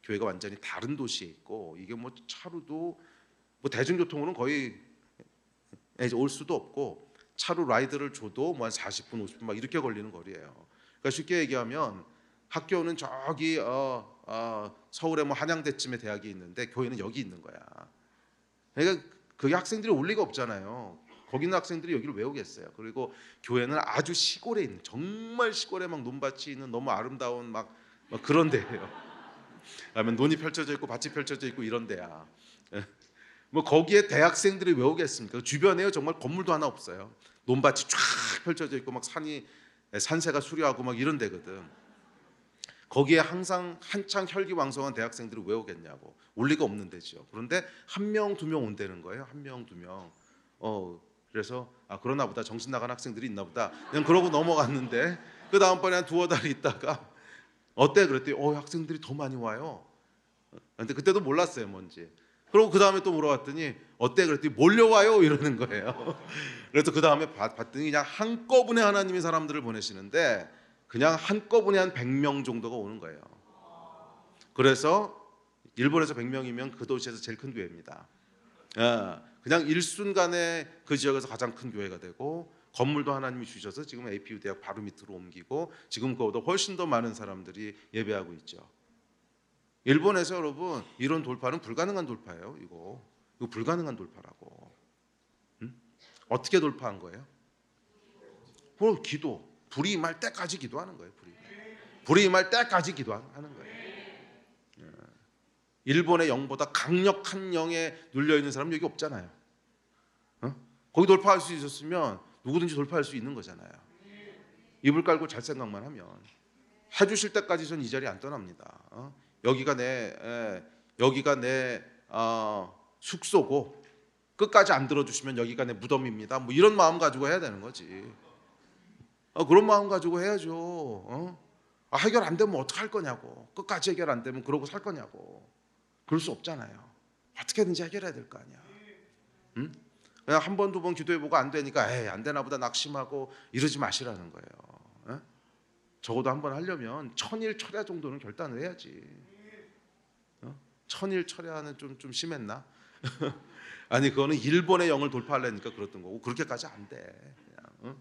교회가 완전히 다른 도시에 있고 이게 뭐 차로도 뭐 대중교통으로는 거의 올 수도 없고 차로 라이드를 줘도 뭐 한 40분 50분 막 이렇게 걸리는 거리예요. 그러니까 쉽게 얘기하면 학교는 저기 서울에 뭐 한양대쯤에 대학이 있는데 교회는 여기 있는 거야. 그러니까 그게 학생들이 올 리가 없잖아요. 거기 있는 학생들이 여기를 왜 오겠어요. 그리고 교회는 아주 시골에 있는 정말 시골에 막 논밭이 있는 너무 아름다운 막 그런 데예요. 그러면 논이 펼쳐져 있고 밭이 펼쳐져 있고 이런 데야. 뭐 거기에 대학생들이 왜 오겠습니까? 주변에요 정말 건물도 하나 없어요. 논밭이 쫙 펼쳐져 있고 막 산새가 수려하고 막 이런 데거든. 거기에 항상 한창 혈기왕성한 대학생들이 왜 오겠냐고. 올 리가 없는 데죠. 그런데 한 명 두 명 온다는 거예요. 한 명 두 명. 그래서 그러나 보다 정신 나간 학생들이 있나 보다. 그냥 그러고 넘어갔는데 그 다음번에 한 두어 달 있다가 어때? 그랬더니 학생들이 더 많이 와요. 근데 그때도 몰랐어요 뭔지. 그리고 그 다음에 또 물어봤더니 어때? 그랬더니 몰려와요 이러는 거예요. 그래서 그 다음에 봤더니 그냥 한꺼번에 하나님이 사람들을 보내시는데 그냥 한꺼번에 한 100명 정도가 오는 거예요. 그래서 일본에서 100명이면 그 도시에서 제일 큰 교회입니다. 그냥 일순간에 그 지역에서 가장 큰 교회가 되고 건물도 하나님이 주셔서 지금 APU 대학 바로 밑으로 옮기고 지금 그보다 훨씬 더 많은 사람들이 예배하고 있죠. 일본에서 여러분 이런 돌파는 불가능한 돌파예요. 이거 불가능한 돌파라고. 어떻게 돌파한 거예요? 기도. 불이 임할 때까지 기도하는 거예요. 불이 임할 때까지 기도하는 거예요. 일본의 영보다 강력한 영에 눌려 있는 사람 여기 없잖아요. 거기 돌파할 수 있었으면 누구든지 돌파할 수 있는 거잖아요. 이불 깔고 잘 생각만 하면 해주실 때까지 전 이 자리에 안 떠납니다. 여기가 내 숙소고 끝까지 안 들어주시면 여기가 내 무덤입니다. 뭐 이런 마음 가지고 해야 되는 거지. 그런 마음 가지고 해야죠. 해결 안 되면 어떡할 거냐고. 끝까지 해결 안 되면 그러고 살 거냐고. 그럴 수 없잖아요. 어떻게든지 해결해야 될 거 아니야. 그냥 한 번 두 번 기도해보고 안 되니까 안 되나 보다 낙심하고 이러지 마시라는 거예요. 적어도 한 번 하려면 천일 철야 정도는 결단을 해야지. 천일 철야는 좀 심했나? 아니 그거는 일본의 영을 돌파하려니까 그랬던 거고 그렇게까지 안 돼. 그냥,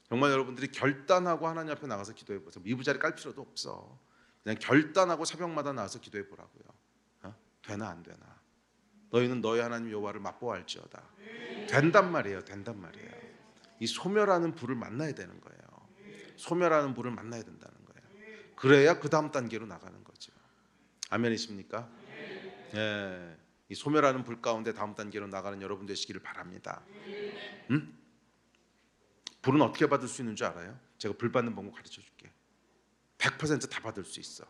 정말 여러분들이 결단하고 하나님 앞에 나가서 기도해 보세요. 미부자리 깔 필요도 없어. 그냥 결단하고 새벽마다 나와서 기도해 보라고요. 되나 안 되나? 너희는 너희 하나님 여호와를 맛보아할지어다. 된단 말이에요. 된단 말이에요. 이 소멸하는 불을 만나야 되는 거예요. 소멸하는 불을 만나야 된다는 거예요. 그래야 그 다음 단계로 나가는 거죠. 아멘이십니까? 예. 이 소멸하는 불 가운데 다음 단계로 나가는 여러분 되시기를 바랍니다. 응? 불은 어떻게 받을 수 있는 줄 알아요? 제가 불 받는 방법 가르쳐 줄게. 100%다 받을 수 있어.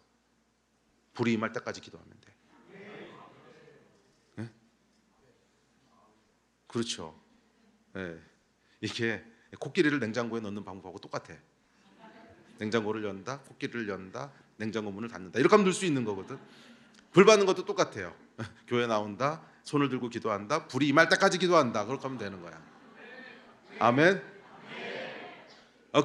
불이 임할 때까지 기도하면 돼. 예? 그렇죠. 예. 이게 코끼리를 냉장고에 넣는 방법하고 똑같아. 냉장고를 연다, 코끼리를 연다, 냉장고 문을 닫는다. 이렇게 하면 넣을 수 있는 거거든. 불 받는 것도 똑같아요. 교회 나온다, 손을 들고 기도한다, 불이 임할 때까지 기도한다. 그렇게 하면 되는 거야. 아멘.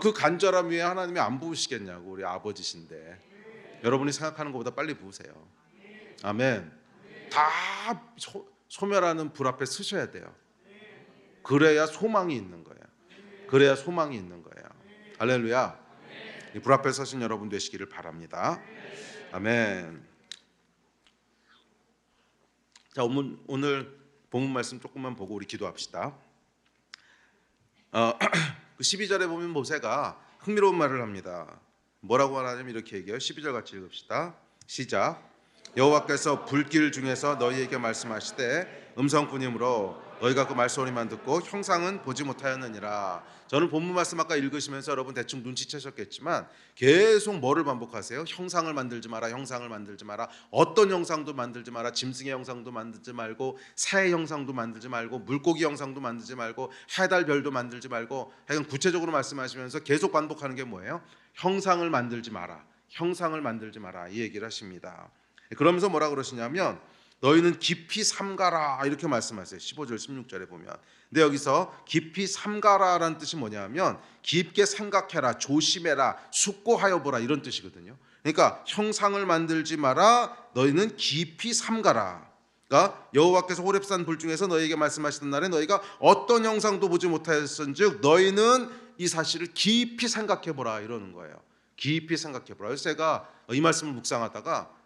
그 간절함 위에 하나님이 안 부으시겠냐고. 우리 아버지신데 여러분이 생각하는 것보다 빨리 부으세요. 아멘. 다 소멸하는 불 앞에 서셔야 돼요. 그래야 소망이 있는 거예요. 그래야 소망이 있는 거예요. 할렐루야. 이 불 앞에 서신 여러분 되시기를 바랍니다. 아멘. 자, 오늘 본문 말씀 조금만 보고 우리 기도합시다. 그 12절에 보면 모세가 흥미로운 말을 합니다. 뭐라고 하냐면 이렇게 얘기해요. 12절 같이 읽읍시다. 시작. 여호와께서 불길 중에서 너희에게 말씀하시되 음성뿐이므로 너희가 그 말소리만 듣고 형상은 보지 못하였느니라. 저는 본문 말씀 아까 읽으시면서 여러분 대충 눈치채셨겠지만 계속 뭐를 반복하세요? 형상을 만들지 마라, 형상을 만들지 마라. 어떤 형상도 만들지 마라. 짐승의 형상도 만들지 말고, 새의 형상도 만들지 말고, 물고기 형상도 만들지 말고, 해달 별도 만들지 말고, 하여간 구체적으로 말씀하시면서 계속 반복하는 게 뭐예요? 형상을 만들지 마라, 형상을 만들지 마라, 이 얘기를 하십니다. 그러면서 뭐라 그러시냐면 너희는 깊이 삼가라 이렇게 말씀하세요. 15절 16절에 보면. 근데 여기서 깊이 삼가라라는 뜻이 뭐냐면 깊게 생각해라, 조심해라, 숙고하여 보라 이런 뜻이거든요. 그러니까 형상을 만들지 마라, 너희는 깊이 삼가라. 그러니까 여호와께서 호렙산 불 중에서 너희에게 말씀하시던 날에 너희가 어떤 형상도 보지 못하였은즉 너희는 이 사실을 깊이 생각해 보라 이러는 거예요. 깊이 생각해 보라. 그래서 제가 이 말씀을 묵상하다가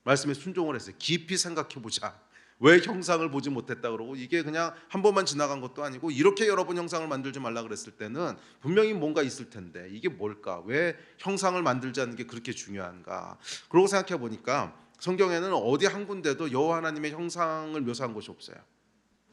말씀에 순종을 했어요. 깊이 생각해 보자. 왜 형상을 보지 못했다 그러고, 이게 그냥 한 번만 지나간 것도 아니고 이렇게 여러 번 형상을 만들지 말라 그랬을 때는 분명히 뭔가 있을 텐데 이게 뭘까? 왜 형상을 만들지 않는 게 그렇게 중요한가? 그러고 생각해 보니까 성경에는 어디 한 군데도 여호와 하나님의 형상을 묘사한 곳이 없어요.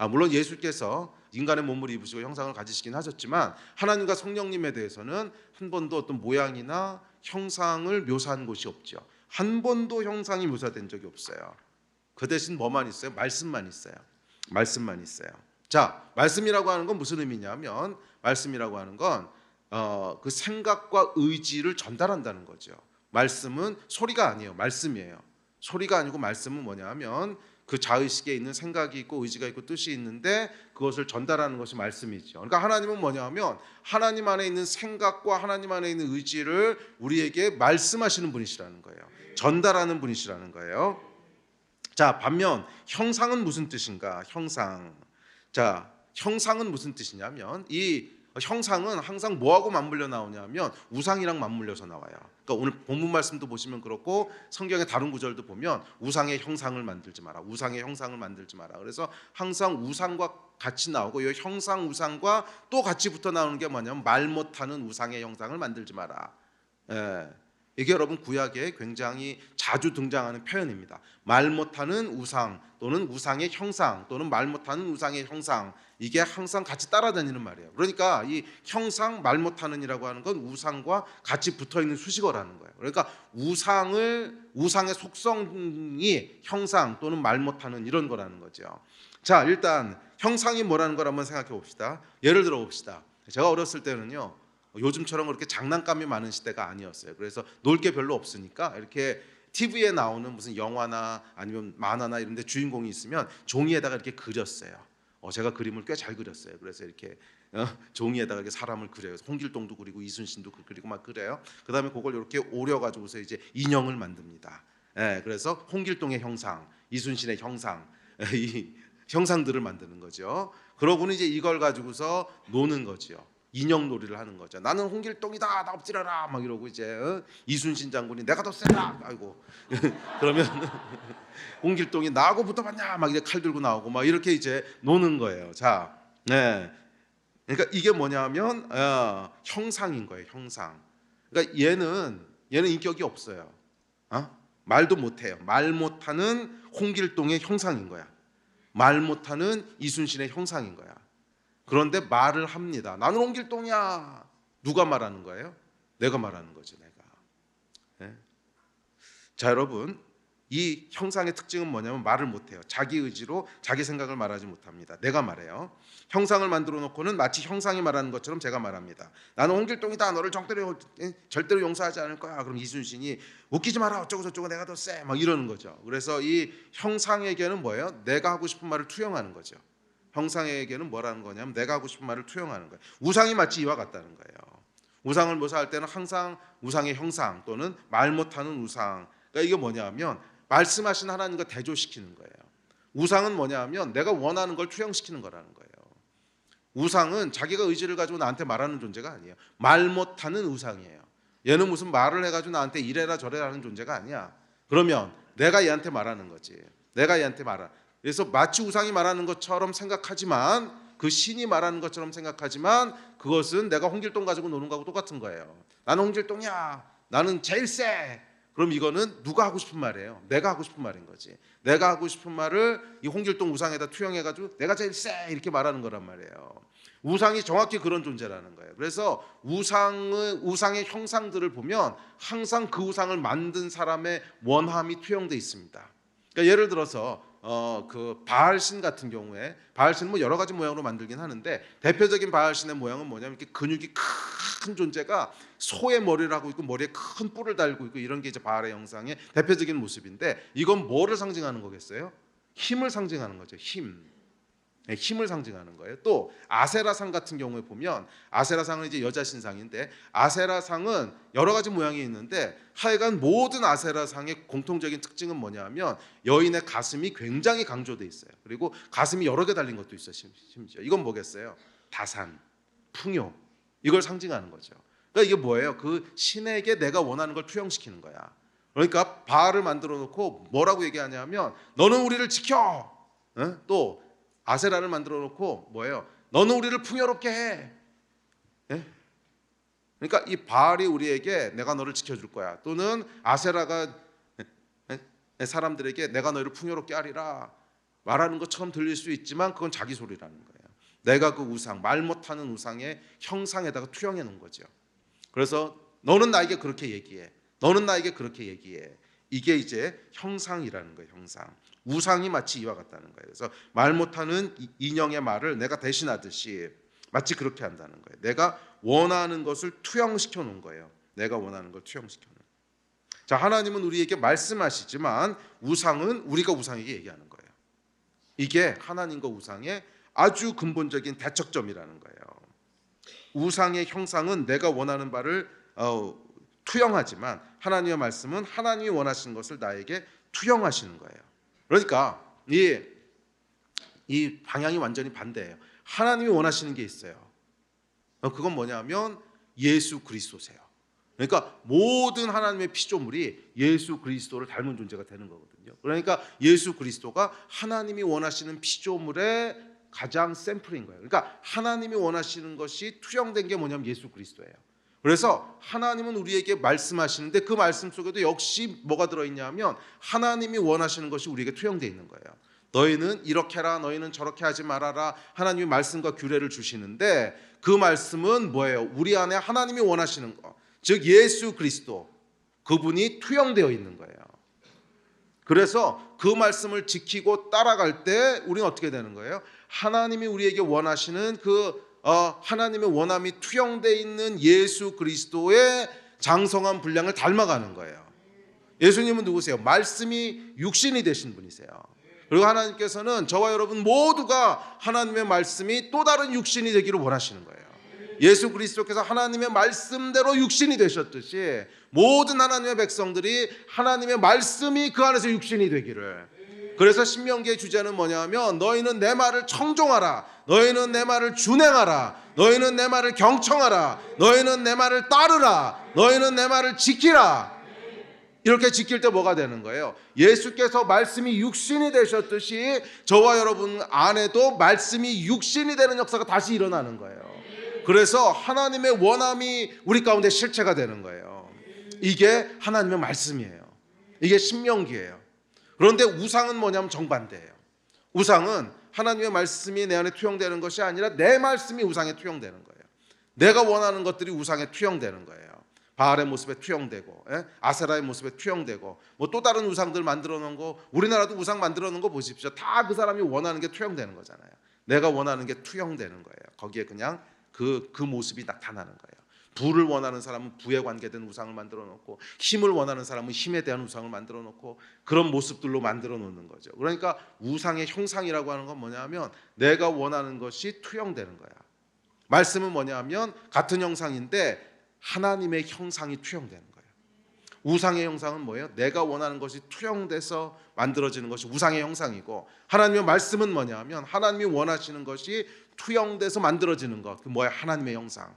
물론 예수께서 인간의 몸을 입으시고 형상을 가지시긴 하셨지만 하나님과 성령님에 대해서는 한 번도 어떤 모양이나 형상을 묘사한 곳이 없죠. 한 번도 형상이 묘사된 적이 없어요. 그 대신 뭐만 있어요? 말씀만 있어요. 말씀만 있어요. 자, 말씀이라고 하는 건 무슨 의미냐면 말씀이라고 하는 건 그 생각과 의지를 전달한다는 거죠. 말씀은 소리가 아니에요. 말씀이에요. 소리가 아니고 말씀은 뭐냐면 그 자의식에 있는 생각이 있고 의지가 있고 뜻이 있는데 그것을 전달하는 것이 말씀이죠. 그러니까 하나님은 뭐냐면 하나님 안에 있는 생각과 하나님 안에 있는 의지를 우리에게 말씀하시는 분이시라는 거예요. 전달하는 분이시라는 거예요. 자, 반면 형상은 무슨 뜻인가? 형상. 자, 형상은 무슨 뜻이냐면 이 형상은 항상 뭐하고 맞물려 나오냐면 우상이랑 맞물려서 나와요. 그러니까 오늘 본문 말씀도 보시면 그렇고 성경의 다른 구절도 보면 우상의 형상을 만들지 마라, 우상의 형상을 만들지 마라. 그래서 항상 우상과 같이 나오고 이 형상 우상과 또 같이 붙어 나오는 게 뭐냐면 말 못하는 우상의 형상을 만들지 마라. 이게 여러분 구약에 굉장히 자주 등장하는 표현입니다. 말 못하는 우상 또는 우상의 형상 또는 말 못하는 우상의 형상, 이게 항상 같이 따라다니는 말이에요. 그러니까 이 형상, 말 못하는이라고 하는 건 우상과 같이 붙어있는 수식어라는 거예요. 그러니까 우상의 속성이 형상 또는 말 못하는 이런 거라는 거죠. 자, 일단 형상이 뭐라는 걸 한번 생각해 봅시다. 예를 들어 봅시다. 제가 어렸을 때는요, 요즘처럼 그렇게 장난감이 많은 시대가 아니었어요. 그래서 놀 게 별로 없으니까 이렇게 TV에 나오는 무슨 영화나 아니면 만화나 이런 데 주인공이 있으면 종이에다가 이렇게 그렸어요. 제가 그림을 꽤 잘 그렸어요. 그래서 이렇게 종이에다가 이렇게 사람을 그려요. 홍길동도 그리고 이순신도 그리고 막 그래요. 그다음에 그걸 이렇게 오려 가지고서 이제 인형을 만듭니다. 그래서 홍길동의 형상, 이순신의 형상, 이 형상들을 만드는 거죠. 그러고는 이제 이걸 가지고서 노는 거죠. 인형놀이를 하는 거죠. 나는 홍길동이다, 나 엎드려라 막 이러고 이제 이순신 장군이 내가 더 세다, 아이고 그러면 홍길동이 나하고 붙어봤냐 막 이제 칼 들고 나오고 막 이렇게 이제 노는 거예요. 자, 네, 그러니까 이게 뭐냐면 형상인 거예요, 형상. 그러니까 얘는 인격이 없어요. 말도 못해요. 말 못하는 홍길동의 형상인 거야. 말 못하는 이순신의 형상인 거야. 그런데 말을 합니다. 나는 홍길동이야. 누가 말하는 거예요? 내가 말하는 거지, 내가. 네? 자, 여러분, 이 형상의 특징은 뭐냐면 말을 못해요. 자기 의지로 자기 생각을 말하지 못합니다. 내가 말해요. 형상을 만들어 놓고는 마치 형상이 말하는 것처럼 제가 말합니다. 나는 홍길동이다. 너를 절대로 용서하지 않을 거야. 그럼 이순신이 웃기지 마라. 어쩌고 저쩌고 내가 더 세. 막 이러는 거죠. 그래서 이 형상에게는 뭐예요? 내가 하고 싶은 말을 투영하는 거죠. 형상에게는 뭐라는 거냐면 내가 하고 싶은 말을 투영하는 거예요. 우상이 마치 이와 같다는 거예요. 우상을 묘사할 때는 항상 우상의 형상 또는 말 못하는 우상. 그러니까 이게 뭐냐면 말씀하신 하나님과 대조시키는 거예요. 우상은 뭐냐면 내가 원하는 걸 투영시키는 거라는 거예요. 우상은 자기가 의지를 가지고 나한테 말하는 존재가 아니에요. 말 못하는 우상이에요. 얘는 무슨 말을 해가지고 나한테 이래라 저래라 하는 존재가 아니야. 그러면 내가 얘한테 말하는 거지. 내가 얘한테 말하. 그래서 마치 우상이 말하는 것처럼 생각하지만 그 신이 말하는 것처럼 생각하지만 그것은 내가 홍길동 가지고 노는 거하고 똑같은 거예요. 나는 홍길동이야. 나는 제일 세. 그럼 이거는 누가 하고 싶은 말이에요? 내가 하고 싶은 말인 거지. 내가 하고 싶은 말을 이 홍길동 우상에다 투영해가지고 내가 제일 세 이렇게 말하는 거란 말이에요. 우상이 정확히 그런 존재라는 거예요. 그래서 우상의 형상들을 보면 항상 그 우상을 만든 사람의 원함이 투영돼 있습니다. 그러니까 예를 들어서 그 바알신 같은 경우에 바알신은 뭐 여러 가지 모양으로 만들긴 하는데 대표적인 바알신의 모양은 뭐냐면 이렇게 근육이 큰 존재가 소의 머리를 하고 있고 머리에 큰 뿔을 달고 있고 이런 게 이제 바알의 형상의 대표적인 모습인데 이건 뭐를 상징하는 거겠어요? 힘을 상징하는 거죠. 힘을 상징하는 거예요. 또 아세라상 같은 경우에 보면 아세라상은 이제 여자 신상인데 아세라상은 여러 가지 모양이 있는데 하여간 모든 아세라상의 공통적인 특징은 뭐냐면 여인의 가슴이 굉장히 강조돼 있어요. 그리고 가슴이 여러 개 달린 것도 있어요. 심지어 이건 뭐겠어요? 다산, 풍요 이걸 상징하는 거죠. 그러니까 이게 뭐예요? 그 신에게 내가 원하는 걸 투영시키는 거야. 그러니까 바알을 만들어 놓고 뭐라고 얘기하냐면 너는 우리를 지켜. 또 아세라를 만들어 놓고 뭐예요? 너는 우리를 풍요롭게 해. 그러니까 이 바알이 우리에게 내가 너를 지켜줄 거야. 또는 아세라가 사람들에게 내가 너희를 풍요롭게 하리라 말하는 것처럼 들릴 수 있지만 그건 자기 소리라는 거예요. 내가 그 우상, 말 못하는 우상의 형상에다가 투영해 놓은 거죠. 그래서 너는 나에게 그렇게 얘기해. 너는 나에게 그렇게 얘기해. 이게 이제 형상이라는 거예요. 형상. 우상이 마치 이와 같다는 거예요. 그래서 말 못하는 인형의 말을 내가 대신하듯이 마치 그렇게 한다는 거예요. 내가 원하는 것을 투영시켜 놓은 거예요. 내가 원하는 걸 투영시켜 놓은. 자, 하나님은 우리에게 말씀하시지만 우상은 우리가 우상에게 얘기하는 거예요. 이게 하나님과 우상의 아주 근본적인 대척점이라는 거예요. 우상의 형상은 내가 원하는 바를 투영하지만 하나님의 말씀은 하나님이 원하시는 것을 나에게 투영하시는 거예요. 그러니까 이 방향이 완전히 반대예요. 하나님이 원하시는 게 있어요. 그건 뭐냐면 예수 그리스도세요. 그러니까 모든 하나님의 피조물이 예수 그리스도를 닮은 존재가 되는 거거든요. 그러니까 예수 그리스도가 하나님이 원하시는 피조물의 가장 샘플인 거예요. 그러니까 하나님이 원하시는 것이 투영된 게 뭐냐면 예수 그리스도예요. 그래서 하나님은 우리에게 말씀하시는데 그 말씀 속에도 역시 뭐가 들어있냐면 하나님이 원하시는 것이 우리에게 투영되어 있는 거예요. 너희는 이렇게 해라, 너희는 저렇게 하지 말아라. 하나님이 말씀과 규례를 주시는데 그 말씀은 뭐예요? 우리 안에 하나님이 원하시는 것, 즉 예수 그리스도, 그분이 투영되어 있는 거예요. 그래서 그 말씀을 지키고 따라갈 때 우리는 어떻게 되는 거예요? 하나님이 우리에게 원하시는 그 하나님의 원함이 투영되어 있는 예수 그리스도의 장성한 분량을 닮아가는 거예요. 예수님은 누구세요? 말씀이 육신이 되신 분이세요. 그리고 하나님께서는 저와 여러분 모두가 하나님의 말씀이 또 다른 육신이 되기를 원하시는 거예요. 예수 그리스도께서 하나님의 말씀대로 육신이 되셨듯이 모든 하나님의 백성들이 하나님의 말씀이 그 안에서 육신이 되기를, 그래서 신명기의 주제는 뭐냐면 너희는 내 말을 청종하라. 너희는 내 말을 준행하라. 너희는 내 말을 경청하라. 너희는 내 말을 따르라. 너희는 내 말을 지키라. 이렇게 지킬 때 뭐가 되는 거예요? 예수께서 말씀이 육신이 되셨듯이 저와 여러분 안에도 말씀이 육신이 되는 역사가 다시 일어나는 거예요. 그래서 하나님의 원함이 우리 가운데 실체가 되는 거예요. 이게 하나님의 말씀이에요. 이게 신명기예요. 그런데 우상은 뭐냐면 정반대예요. 우상은 하나님의 말씀이 내 안에 투영되는 것이 아니라 내 말씀이 우상에 투영되는 거예요. 내가 원하는 것들이 우상에 투영되는 거예요. 바알의 모습에 투영되고, 아세라의 모습에 투영되고, 뭐 또 다른 우상들 만들어 놓은 거, 우리나라도 우상 만들어 놓은 거 보십시오. 다 그 사람이 원하는 게 투영되는 거잖아요. 내가 원하는 게 투영되는 거예요. 거기에 그냥 그 모습이 나타나는 거예요. 부를 원하는 사람은 부에 관계된 우상을 만들어 놓고, 힘을 원하는 사람은 힘에 대한 우상을 만들어 놓고, 그런 모습들로 만들어 놓는 거죠. 그러니까 우상의 형상이라고 하는 건 뭐냐면 내가 원하는 것이 투영되는 거야. 말씀은 뭐냐면 같은 형상인데 하나님의 형상이 투영되는 거예요. 우상의 형상은 뭐예요? 내가 원하는 것이 투영돼서 만들어지는 것이 우상의 형상이고, 하나님의 말씀은 뭐냐면 하나님이 원하시는 것이 투영돼서 만들어지는 것. 그 뭐야? 하나님의 형상.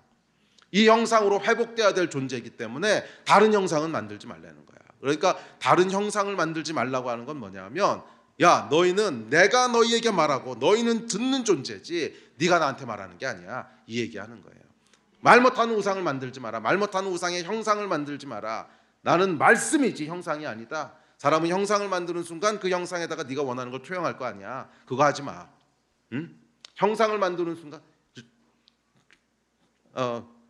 이 형상으로 회복돼야 될 존재이기 때문에 다른 형상은 만들지 말라는 거야. 그러니까 다른 형상을 만들지 말라고 하는 건 뭐냐면, 야, 너희는 내가 너희에게 말하고 너희는 듣는 존재지 네가 나한테 말하는 게 아니야. 이 얘기하는 거예요. 말 못하는 우상을 만들지 마라. 말 못하는 우상의 형상을 만들지 마라. 나는 말씀이지 형상이 아니다. 사람은 형상을 만드는 순간 그 형상에다가 네가 원하는 걸 투영할 거 아니야. 그거 하지 마. 응? 형상을 만드는 순간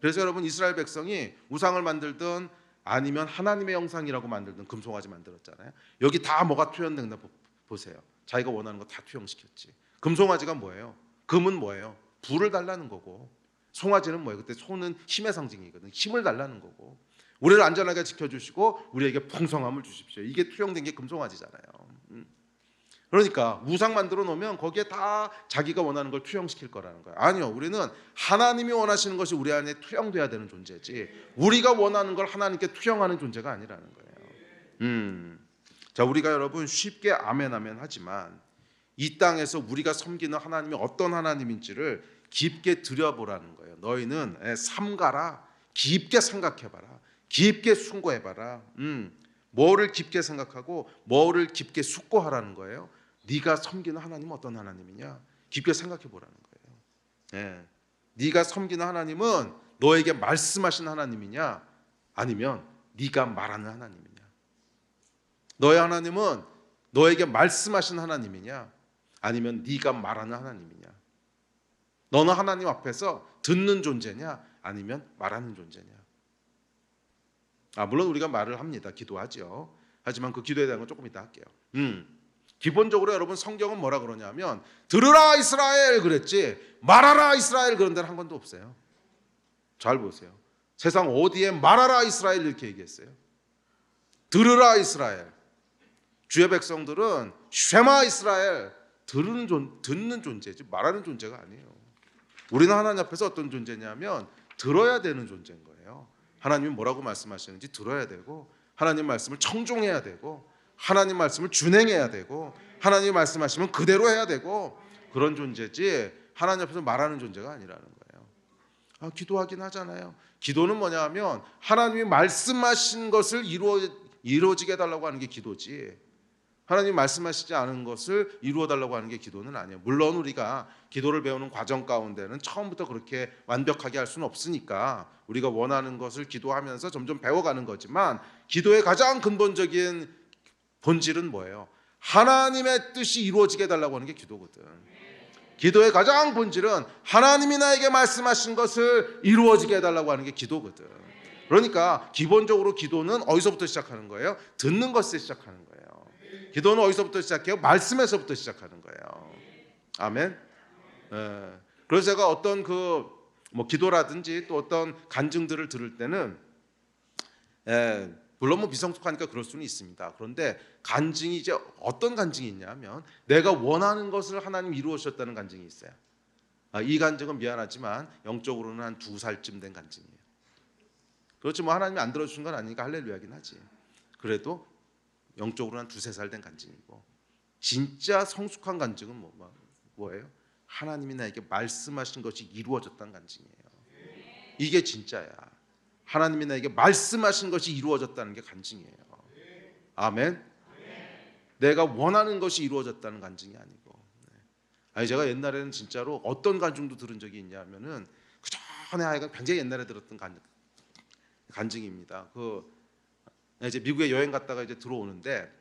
그래서 여러분, 이스라엘 백성이 우상을 만들든 아니면 하나님의 형상이라고 만들든 금송아지 만들었잖아요. 여기 다 뭐가 투영됐나 보세요. 자기가 원하는 거 다 투영시켰지. 금송아지가 뭐예요? 금은 뭐예요? 불을 달라는 거고, 송아지는 뭐예요? 그때 소는 힘의 상징이거든. 힘을 달라는 거고, 우리를 안전하게 지켜주시고 우리에게 풍성함을 주십시오. 이게 투영된 게 금송아지잖아요. 그러니까 우상 만들어 놓으면 거기에 다 자기가 원하는 걸 투영시킬 거라는 거예요. 아니요, 우리는 하나님이 원하시는 것이 우리 안에 투영돼야 되는 존재지 우리가 원하는 걸 하나님께 투영하는 존재가 아니라는 거예요. 자, 우리가 여러분 쉽게 아멘 아멘 하지만 이 땅에서 우리가 섬기는 하나님이 어떤 하나님인지를 깊게 들여보라는 거예요. 너희는 삼가라. 깊게 생각해봐라. 깊게 숙고해봐라. 뭐를 깊게 생각하고 뭐를 깊게 숙고하라는 거예요. 네가 섬기는 하나님은 어떤 하나님이냐? 깊게 생각해보라는 거예요. 네가 섬기는 하나님은 너에게 말씀하신 하나님이냐? 아니면 네가 말하는 하나님이냐? 너의 하나님은 너에게 말씀하신 하나님이냐? 아니면 네가 말하는 하나님이냐? 너는 하나님 앞에서 듣는 존재냐? 아니면 말하는 존재냐? 물론 우리가 말을 합니다. 기도하죠. 하지만 그 기도에 대한 건 조금 이따 할게요. 기본적으로 여러분, 성경은 뭐라 그러냐면 들으라 이스라엘 그랬지 말하라 이스라엘 그런 데는 한 권도 없어요. 잘 보세요. 세상 어디에 말하라 이스라엘 이렇게 얘기했어요? 들으라 이스라엘. 주의 백성들은 쉐마 이스라엘, 듣는 존재지 말하는 존재가 아니에요. 우리는 하나님 앞에서 어떤 존재냐면 들어야 되는 존재인 거예요. 하나님이 뭐라고 말씀하시는지 들어야 되고, 하나님 말씀을 청종해야 되고, 하나님 말씀을 준행해야 되고, 하나님이 말씀하시면 그대로 해야 되고, 그런 존재지 하나님 앞에서 말하는 존재가 아니라는 거예요. 기도하긴 하잖아요. 기도는 뭐냐면 하나님이 말씀하신 것을 이루어지게 해달라고 하는 게 기도지, 하나님 말씀하시지 않은 것을 이루어달라고 하는 게 기도는 아니에요. 물론 우리가 기도를 배우는 과정 가운데는 처음부터 그렇게 완벽하게 할 수는 없으니까 우리가 원하는 것을 기도하면서 점점 배워가는 거지만, 기도의 가장 근본적인 본질은 뭐예요? 하나님의 뜻이 이루어지게 해달라고 하는 게 기도거든. 기도의 가장 본질은 하나님이 나에게 말씀하신 것을 이루어지게 해달라고 하는 게 기도거든. 그러니까 기본적으로 기도는 어디서부터 시작하는 거예요? 듣는 것에서 시작하는 거예요. 기도는 어디서부터 시작해요? 말씀에서부터 시작하는 거예요. 아멘. 그래서 제가 어떤 기도라든지 또 어떤 간증들을 들을 때는 물론 미성숙하니까 그럴 수는 있습니다. 그런데 간증이 이제 어떤 간증이 있냐면 내가 원하는 것을 하나님 이루어주셨다는 간증이 있어요. 이 간증은 미안하지만 영적으로는 한 2살쯤 된 간증이에요. 그렇지, 하나님이 안 들어주신 건 아니니까 할렐루야긴 하지. 그래도 영적으로는 한 2-3살 된 간증이고, 진짜 성숙한 간증은 뭐예요? 하나님이 나에게 말씀하신 것이 이루어졌다는 간증이에요. 이게 진짜야. 하나님이 나에게 말씀하신 것이 이루어졌다는 게 간증이에요. 아멘. 내가 원하는 것이 이루어졌다는 간증이 아니고. 아니 제가 옛날에는 진짜로 어떤 간증도 들은 적이 있냐면은 그 전에 하여간 굉장히 옛날에 들었던 간증입니다. 이제 미국에 여행 갔다가 이제 들어오는데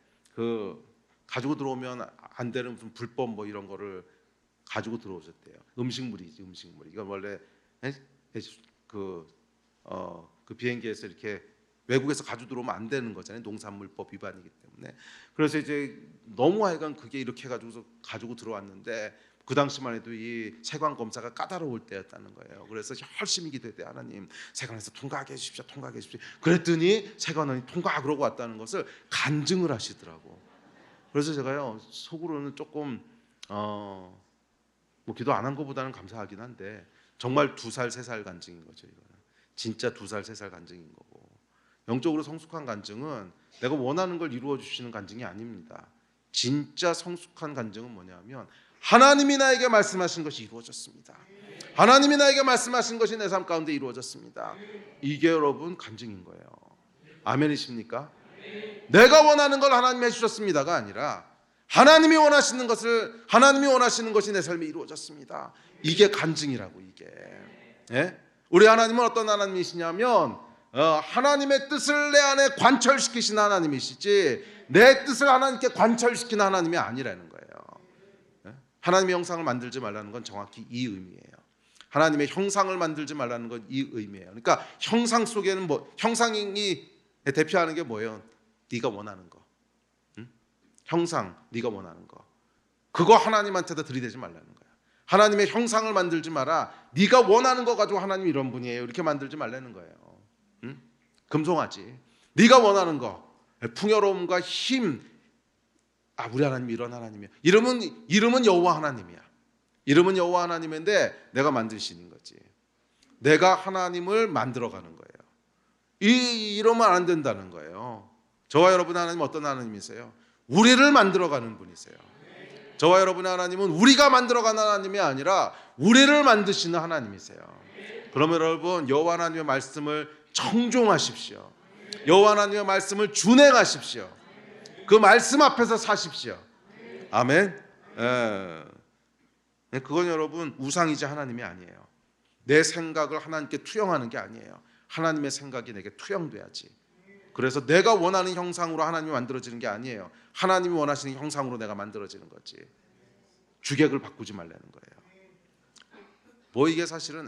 가지고 들어오면 안 되는 무슨 불법 뭐 이런 거를 가지고 들어오셨대요. 음식물이지, 음식물. 이건 원래 그 비행기에서 이렇게 외국에서 가지고 들어오면 안 되는 거잖아요. 농산물법 위반이기 때문에. 그래서 이제 너무 하여간 그게 이렇게 해가지고 가지고 들어왔는데 그 당시만 해도 이 세관 검사가 까다로울 때였다는 거예요. 그래서 열심히 기도했대. 하나님 세관에서 통과하게 해주십시오, 통과하게 해주십시오. 그랬더니 세관원이 통과 그러고 왔다는 것을 간증을 하시더라고. 그래서 제가요 속으로는 조금 뭐 기도 안 한 것보다는 감사하긴 한데 정말 2살, 3살 간증인 거죠. 이거는 진짜 2살, 3살 간증인 거고, 영적으로 성숙한 간증은 내가 원하는 걸 이루어 주시는 간증이 아닙니다. 진짜 성숙한 간증은 뭐냐면 하나님이 나에게 말씀하신 것이 이루어졌습니다. 하나님이 나에게 말씀하신 것이 내 삶 가운데 이루어졌습니다. 이게 여러분 간증인 거예요. 아멘이십니까? 내가 원하는 걸 하나님이 해주셨습니다가 아니라 하나님이 원하시는 것이 내 삶에 이루어졌습니다. 이게 간증이라고. 이게 우리 하나님은 어떤 하나님이시냐면 하나님의 뜻을 내 안에 관철시키신 하나님이시지 내 뜻을 하나님께 관철시키는 하나님이 아니라는 거예요. 하나님의 형상을 만들지 말라는 건 정확히 이 의미예요. 하나님의 형상을 만들지 말라는 건 이 의미예요. 그러니까 형상 속에는 형상이 대표하는 게 뭐예요? 네가 원하는 거. 형상, 네가 원하는 거. 그거 하나님한테다 들이대지 말라는 거야. 하나님의 형상을 만들지 마라. 네가 원하는 거 가지고 하나님 이런 분이에요. 이렇게 만들지 말라는 거예요. 금송아지. 네가 원하는 거, 풍요로움과 힘. 우리 하나님이 이런 하나님이야. 이름은 여호와 하나님이야. 이름은 여호와 하나님인데 내가 만드시는 거지. 내가 하나님을 만들어가는 거예요. 이러면 안 된다는 거예요. 저와 여러분의 하나님 어떤 하나님이세요? 우리를 만들어가는 분이세요. 저와 여러분의 하나님은 우리가 만들어가는 하나님이 아니라 우리를 만드시는 하나님이세요. 그러면 여러분 여호와 하나님의 말씀을 청종하십시오. 여호와 하나님의 말씀을 준행하십시오. 그 말씀 앞에서 사십시오. 아멘. 그건 여러분 우상이지 하나님이 아니에요. 내 생각을 하나님께 투영하는 게 아니에요. 하나님의 생각이 내게 투영돼야지. 그래서 내가 원하는 형상으로 하나님이 만들어지는 게 아니에요. 하나님이 원하시는 형상으로 내가 만들어지는 거지. 주객을 바꾸지 말라는 거예요. 이게 사실은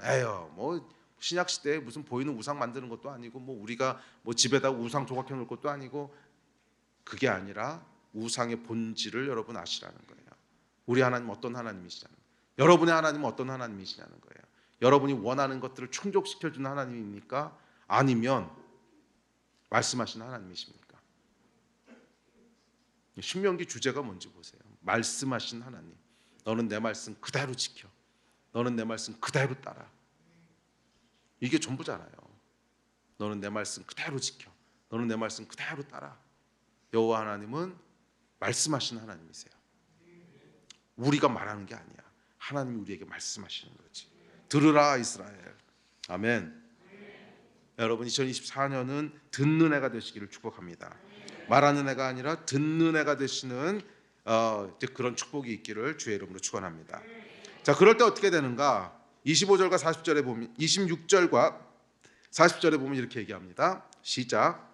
신약 시대에 무슨 보이는 우상 만드는 것도 아니고 우리가 집에다 우상 조각해 놓을 것도 아니고, 그게 아니라 우상의 본질을 여러분 아시라는 거예요. 우리 하나님 어떤 하나님이시냐는 거예요. 여러분의 하나님은 어떤 하나님이시냐는 거예요. 여러분이 원하는 것들을 충족시켜 주는 하나님입니까? 아니면 말씀하시는 하나님이십니까? 신명기 주제가 뭔지 보세요. 말씀하신 하나님. 너는 내 말씀 그대로 지켜. 너는 내 말씀 그대로 따라. 이게 전부잖아요. 너는 내 말씀 그대로 지켜. 너는 내 말씀 그대로 따라. 여호와 하나님은 말씀하시는 하나님이세요. 우리가 말하는 게 아니야. 하나님이 우리에게 말씀하시는 거지. 들으라 이스라엘. 아멘. 여러분 2024년은 듣는 해가 되시기를 축복합니다. 말하는 해가 아니라 듣는 해가 되시는 그런 축복이 있기를 주의 이름으로 축원합니다. 자, 그럴 때 어떻게 되는가? 25절과 40절에 보면 26절과 40절에 보면 이렇게 얘기합니다. 시작.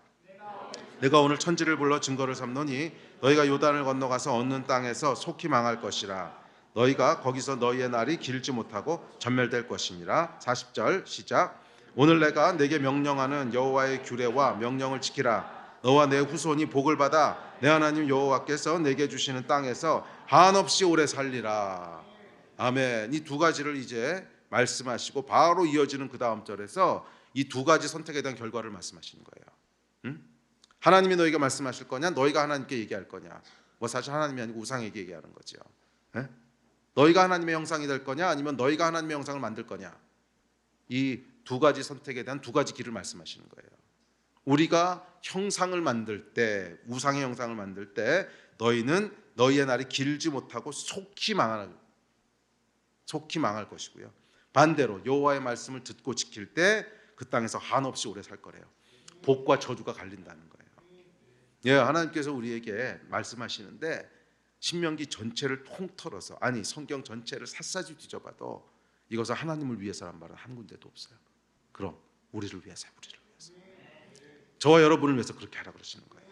내가 오늘 천지를 불러 증거를 삼노니 너희가 요단을 건너가서 얻는 땅에서 속히 망할 것이라. 너희가 거기서 너희의 날이 길지 못하고 전멸될 것이니라. 40절 시작. 오늘 내가 내게 명령하는 여호와의 규례와 명령을 지키라. 너와 내 후손이 복을 받아 내 하나님 여호와께서 내게 주시는 땅에서 한없이 오래 살리라. 아멘. 이 두 가지를 이제 말씀하시고 바로 이어지는 그 다음 절에서 이 두 가지 선택에 대한 결과를 말씀하시는 거예요. 하나님이 너희가 말씀하실 거냐, 너희가 하나님께 얘기할 거냐. 사실 하나님이 아니고 우상에게 얘기하는 거죠. 너희가 하나님의 형상이 될 거냐, 아니면 너희가 하나님의 형상을 만들 거냐. 이 두 가지 선택에 대한 두 가지 길을 말씀하시는 거예요. 우리가 형상을 만들 때, 우상의 형상을 만들 때 너희는 너희의 날이 길지 못하고 속히 망할 것이고요. 반대로 여호와의 말씀을 듣고 지킬 때 그 땅에서 한없이 오래 살 거래요. 복과 저주가 갈린다는 거예요. 예, 하나님께서 우리에게 말씀하시는데 신명기 전체를 통틀어서, 아니 성경 전체를 샅샅이 뒤져봐도 이것은 하나님을 위해서란 말은 한 군데도 없어요. 그럼 우리를 위해서, 저와 여러분을 위해서 그렇게 하라 그러시는 거예요.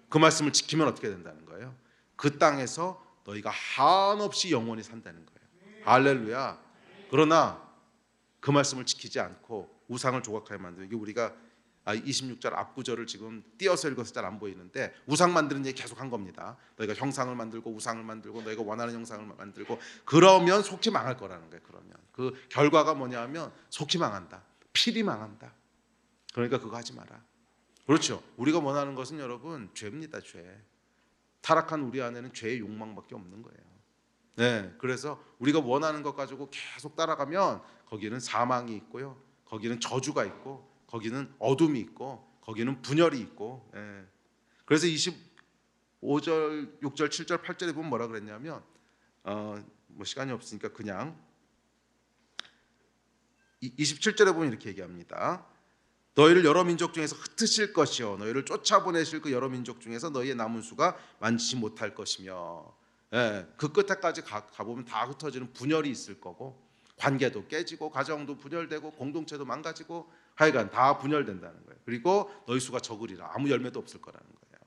그 말씀을 지키면 어떻게 된다는 거예요? 그 땅에서 너희가 한없이 영원히 산다는 거예요. 할렐루야. 그러나 그 말씀을 지키지 않고 우상을 조각하여 만들고, 이게 우리가 26절 앞구절을 지금 띄어서 읽어서 잘 안 보이는데 우상 만드는 얘기 계속 한 겁니다. 너희가 형상을 만들고 우상을 만들고 너희가 원하는 형상을 만들고 그러면 속히 망할 거라는 거예요. 그러면 그 결과가 뭐냐면 속히 망한다. 필히 망한다. 그러니까 그거 하지 마라. 그렇죠. 우리가 원하는 것은 여러분 죄입니다. 죄. 타락한 우리 안에는 죄의 욕망밖에 없는 거예요. 네, 그래서 우리가 원하는 것 가지고 계속 따라가면 거기는 사망이 있고요, 거기는 저주가 있고, 거기는 어둠이 있고, 거기는 분열이 있고. 예. 그래서 25절, 6절, 7절, 8절에 보면 뭐라 그랬냐면 뭐 시간이 없으니까 그냥 27절에 보면 이렇게 얘기합니다. 너희를 여러 민족 중에서 흩으실 것이요 너희를 쫓아보내실 그 여러 민족 중에서 너희의 남은 수가 많지 못할 것이며. 예, 그 끝에까지 가보면 다 흩어지는 분열이 있을 거고, 관계도 깨지고 가정도 분열되고 공동체도 망가지고 하여간 다 분열된다는 거예요. 그리고 너희 수가 적으리라. 아무 열매도 없을 거라는 거예요.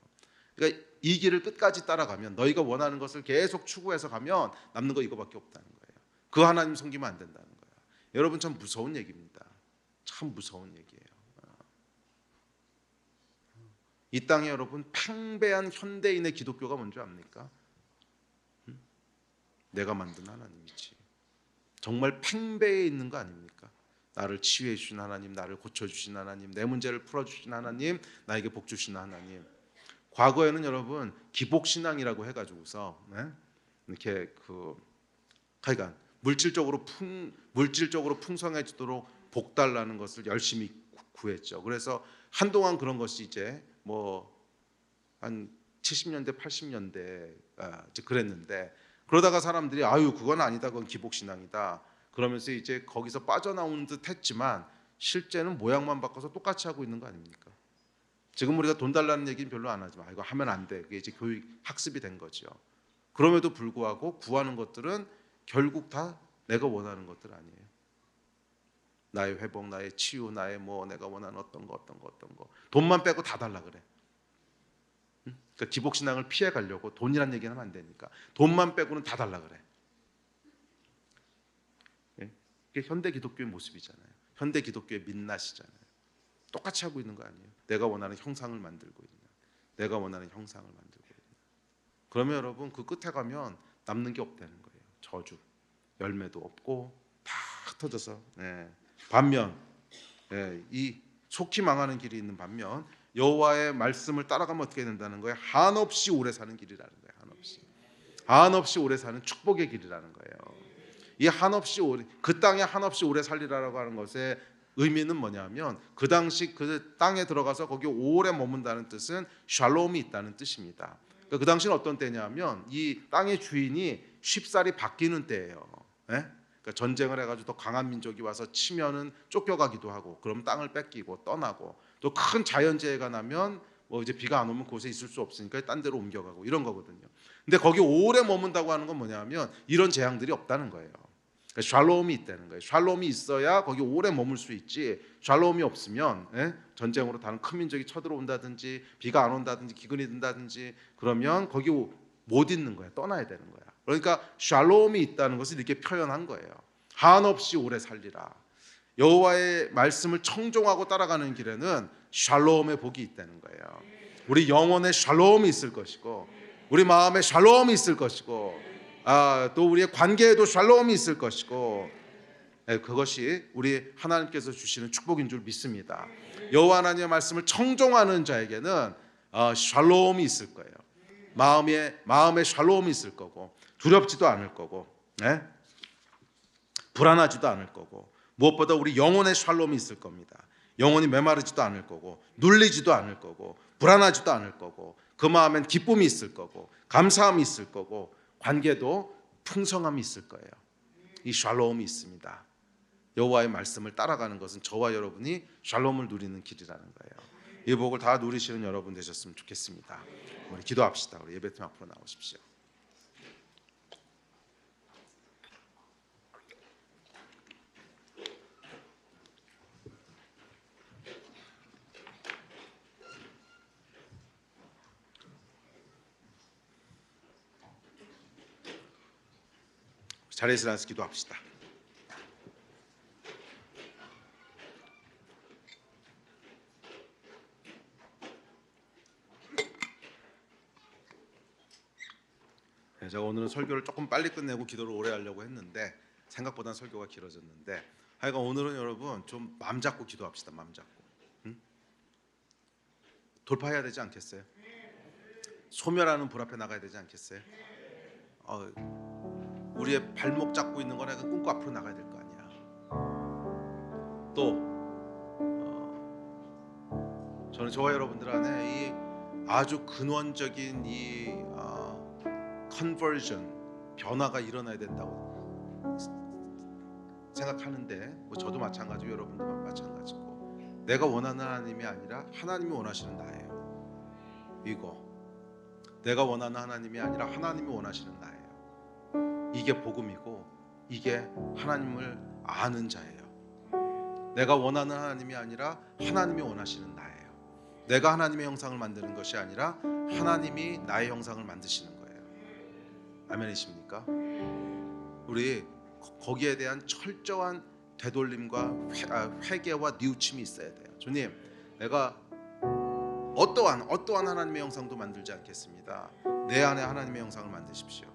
그러니까 이 길을 끝까지 따라가면, 너희가 원하는 것을 계속 추구해서 가면 남는 거 이거밖에 없다는 거예요. 그 하나님 섬기면 안 된다는 거예요. 여러분 참 무서운 얘기입니다. 참 무서운 얘기예요. 이 땅에 여러분 팽배한 현대인의 기독교가 뭔지 압니까? 내가 만든 하나님이지. 정말 팽배해 있는 거 아닙니까? 나를 치유해 주신 하나님, 나를 고쳐주신 하나님, 내 문제를 풀어주신 하나님, 나에게 복 주신 하나님. 과거에는 여러분 기복신앙이라고 해가지고서 이렇게 하여간 물질적으로 풍성해지도록 복 달라는 것을 열심히 구했죠. 그래서 한동안 그런 것이 이제 뭐 한 70년대, 80년대 이제 그랬는데, 그러다가 사람들이 아유 그건 아니다, 그건 기복신앙이다 그러면서 이제 거기서 빠져나온 듯 했지만 실제는 모양만 바꿔서 똑같이 하고 있는 거 아닙니까? 지금 우리가 돈 달라는 얘기는 별로 안 하지만 이거 하면 안 돼. 그게 이제 교육 학습이 된 거죠. 그럼에도 불구하고 구하는 것들은 결국 다 내가 원하는 것들 아니에요. 나의 회복, 나의 치유, 나의 뭐 내가 원하는 어떤 거 돈만 빼고 다 달라 그래. 그러니까 기복신앙을 피해 가려고 돈이란 얘기는 하면 안 되니까 돈만 빼고는 다 달라 그래. 이게 현대 기독교의 모습이잖아요. 현대 기독교의 민낯이잖아요. 똑같이 하고 있는 거 아니에요. 내가 원하는 형상을 만들고 있는, 내가 원하는 형상을 만들고 있는. 그러면 여러분 그 끝에 가면 남는 게 없다는 거예요. 저주, 열매도 없고 다 흩어져서. 반면 이 속히 망하는 길이 있는 반면 여호와의 말씀을 따라가면 어떻게 된다는 거예요? 한없이 오래 사는 길이라는 거예요. 한없이 오래 사는 축복의 길이라는 거예요. 이 한없이 오래, 그 땅에 한없이 오래 살리라라고 하는 것의 의미는 뭐냐면 그 당시 그 땅에 들어가서 거기 오래 머문다는 뜻은 샬롬이 있다는 뜻입니다. 그러니까 그 당시는 어떤 때냐면 이 땅의 주인이 쉽사리 바뀌는 때예요. 그러니까 전쟁을 해가지고 더 강한 민족이 와서 치면은 쫓겨가기도 하고, 그럼 땅을 뺏기고 떠나고, 또 큰 자연재해가 나면 뭐 이제 비가 안 오면 그곳에 있을 수 없으니까 딴 데로 옮겨가고 이런 거거든요. 근데 거기 오래 머문다고 하는 건 뭐냐면 이런 재앙들이 없다는 거예요. 그러니까 샬롬이 있다는 거예요. 샬롬이 있어야 거기 오래 머물 수 있지. 샬롬이 없으면 전쟁으로 다른 큰 민족이 쳐들어온다든지 비가 안 온다든지 기근이 든다든지 그러면 거기 못 있는 거야. 떠나야 되는 거야. 그러니까 샬롬이 있다는 것을 이렇게 표현한 거예요. 한없이 오래 살리라. 여호와의 말씀을 청종하고 따라가는 길에는 샬롬의 복이 있다는 거예요. 우리 영혼에 샬롬이 있을 것이고, 우리 마음에 샬롬이 있을 것이고, 또 우리의 관계에도 샬롬이 있을 것이고, 그것이 우리 하나님께서 주시는 축복인 줄 믿습니다. 여호와 하나님의 말씀을 청종하는 자에게는 샬롬이 있을 거예요. 마음에 샬롬이 있을 거고, 두렵지도 않을 거고, 불안하지도 않을 거고, 무엇보다 우리 영혼에 샬롬이 있을 겁니다. 영혼이 메마르지도 않을 거고, 눌리지도 않을 거고, 불안하지도 않을 거고, 그 마음엔 기쁨이 있을 거고, 감사함이 있을 거고, 관계도 풍성함이 있을 거예요. 이 샬롬이 있습니다. 여호와의 말씀을 따라가는 것은 저와 여러분이 샬롬을 누리는 길이라는 거예요. 이 복을 다 누리시는 여러분 되셨으면 좋겠습니다. 우리 기도합시다. 우리 예배팀 앞으로 나오십시오. 자리에서 일어나서 기도합시다. 제가 오늘은 설교를 조금 빨리 끝내고 기도를 오래 하려고 했는데 생각보다 설교가 길어졌는데, 하여간 오늘은 여러분 좀 마음 잡고 기도합시다. 마음 잡고. 돌파해야 되지 않겠어요? 소멸하는 불 앞에 나가야 되지 않겠어요? 우리의 발목 잡고 있는 거나 끊고 앞으로 나가야 될 거 아니야. 또 저는 저와 여러분들 안에 이 아주 근원적인 이 컨버전, 변화가 일어나야 된다고 생각하는데, 뭐 저도 마찬가지고 여러분도 마찬가지고, 내가 원하는 하나님이 아니라 하나님이 원하시는 나예요. 이거 내가 원하는 하나님이 아니라 하나님이 원하시는 나예요. 이게 복음이고, 이게 하나님을 아는 자예요. 내가 원하는 하나님이 아니라 하나님이 원하시는 나예요. 내가 하나님의 형상을 만드는 것이 아니라 하나님이 나의 형상을 만드시는 거예요. 아멘이십니까? 우리 거기에 대한 철저한 되돌림과 회개와 뉘우침이 있어야 돼요. 주님, 내가 어떠한 하나님의 형상도 만들지 않겠습니다. 내 안에 하나님의 형상을 만드십시오.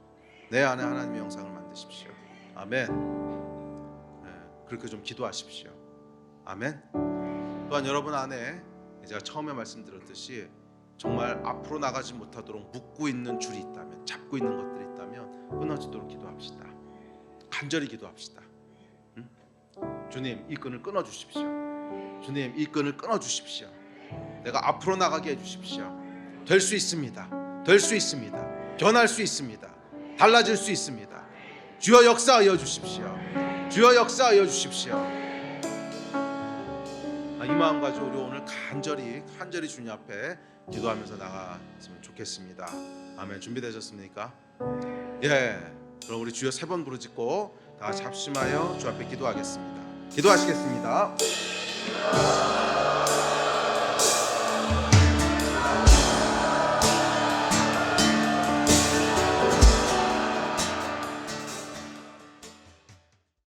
내 안에 하나님의 형상을 만드십시오. 아멘. 그렇게 좀 기도하십시오. 아멘. 또한 여러분 안에 제가 처음에 말씀드렸듯이 정말 앞으로 나가지 못하도록 묶고 있는 줄이 있다면, 잡고 있는 것들이 있다면 끊어지도록 기도합시다. 간절히 기도합시다. 주님, 이 끈을 끊어주십시오. 주님, 이 끈을 끊어주십시오. 내가 앞으로 나가게 해주십시오. 될 수 있습니다. 될 수 있습니다. 변할 수 있습니다. 달라질 수 있습니다. 주여 역사하여 주십시오. 주여 역사하여 주십시오. 이 마음 가지고 우리 오늘 간절히 주님 앞에 기도하면서 나갔으면 좋겠습니다. 아멘. 준비되셨습니까? 예. 그럼 우리 주여 3번 부르짖고 다 같이 합심하여 주 앞에 기도하겠습니다. 기도하시겠습니다.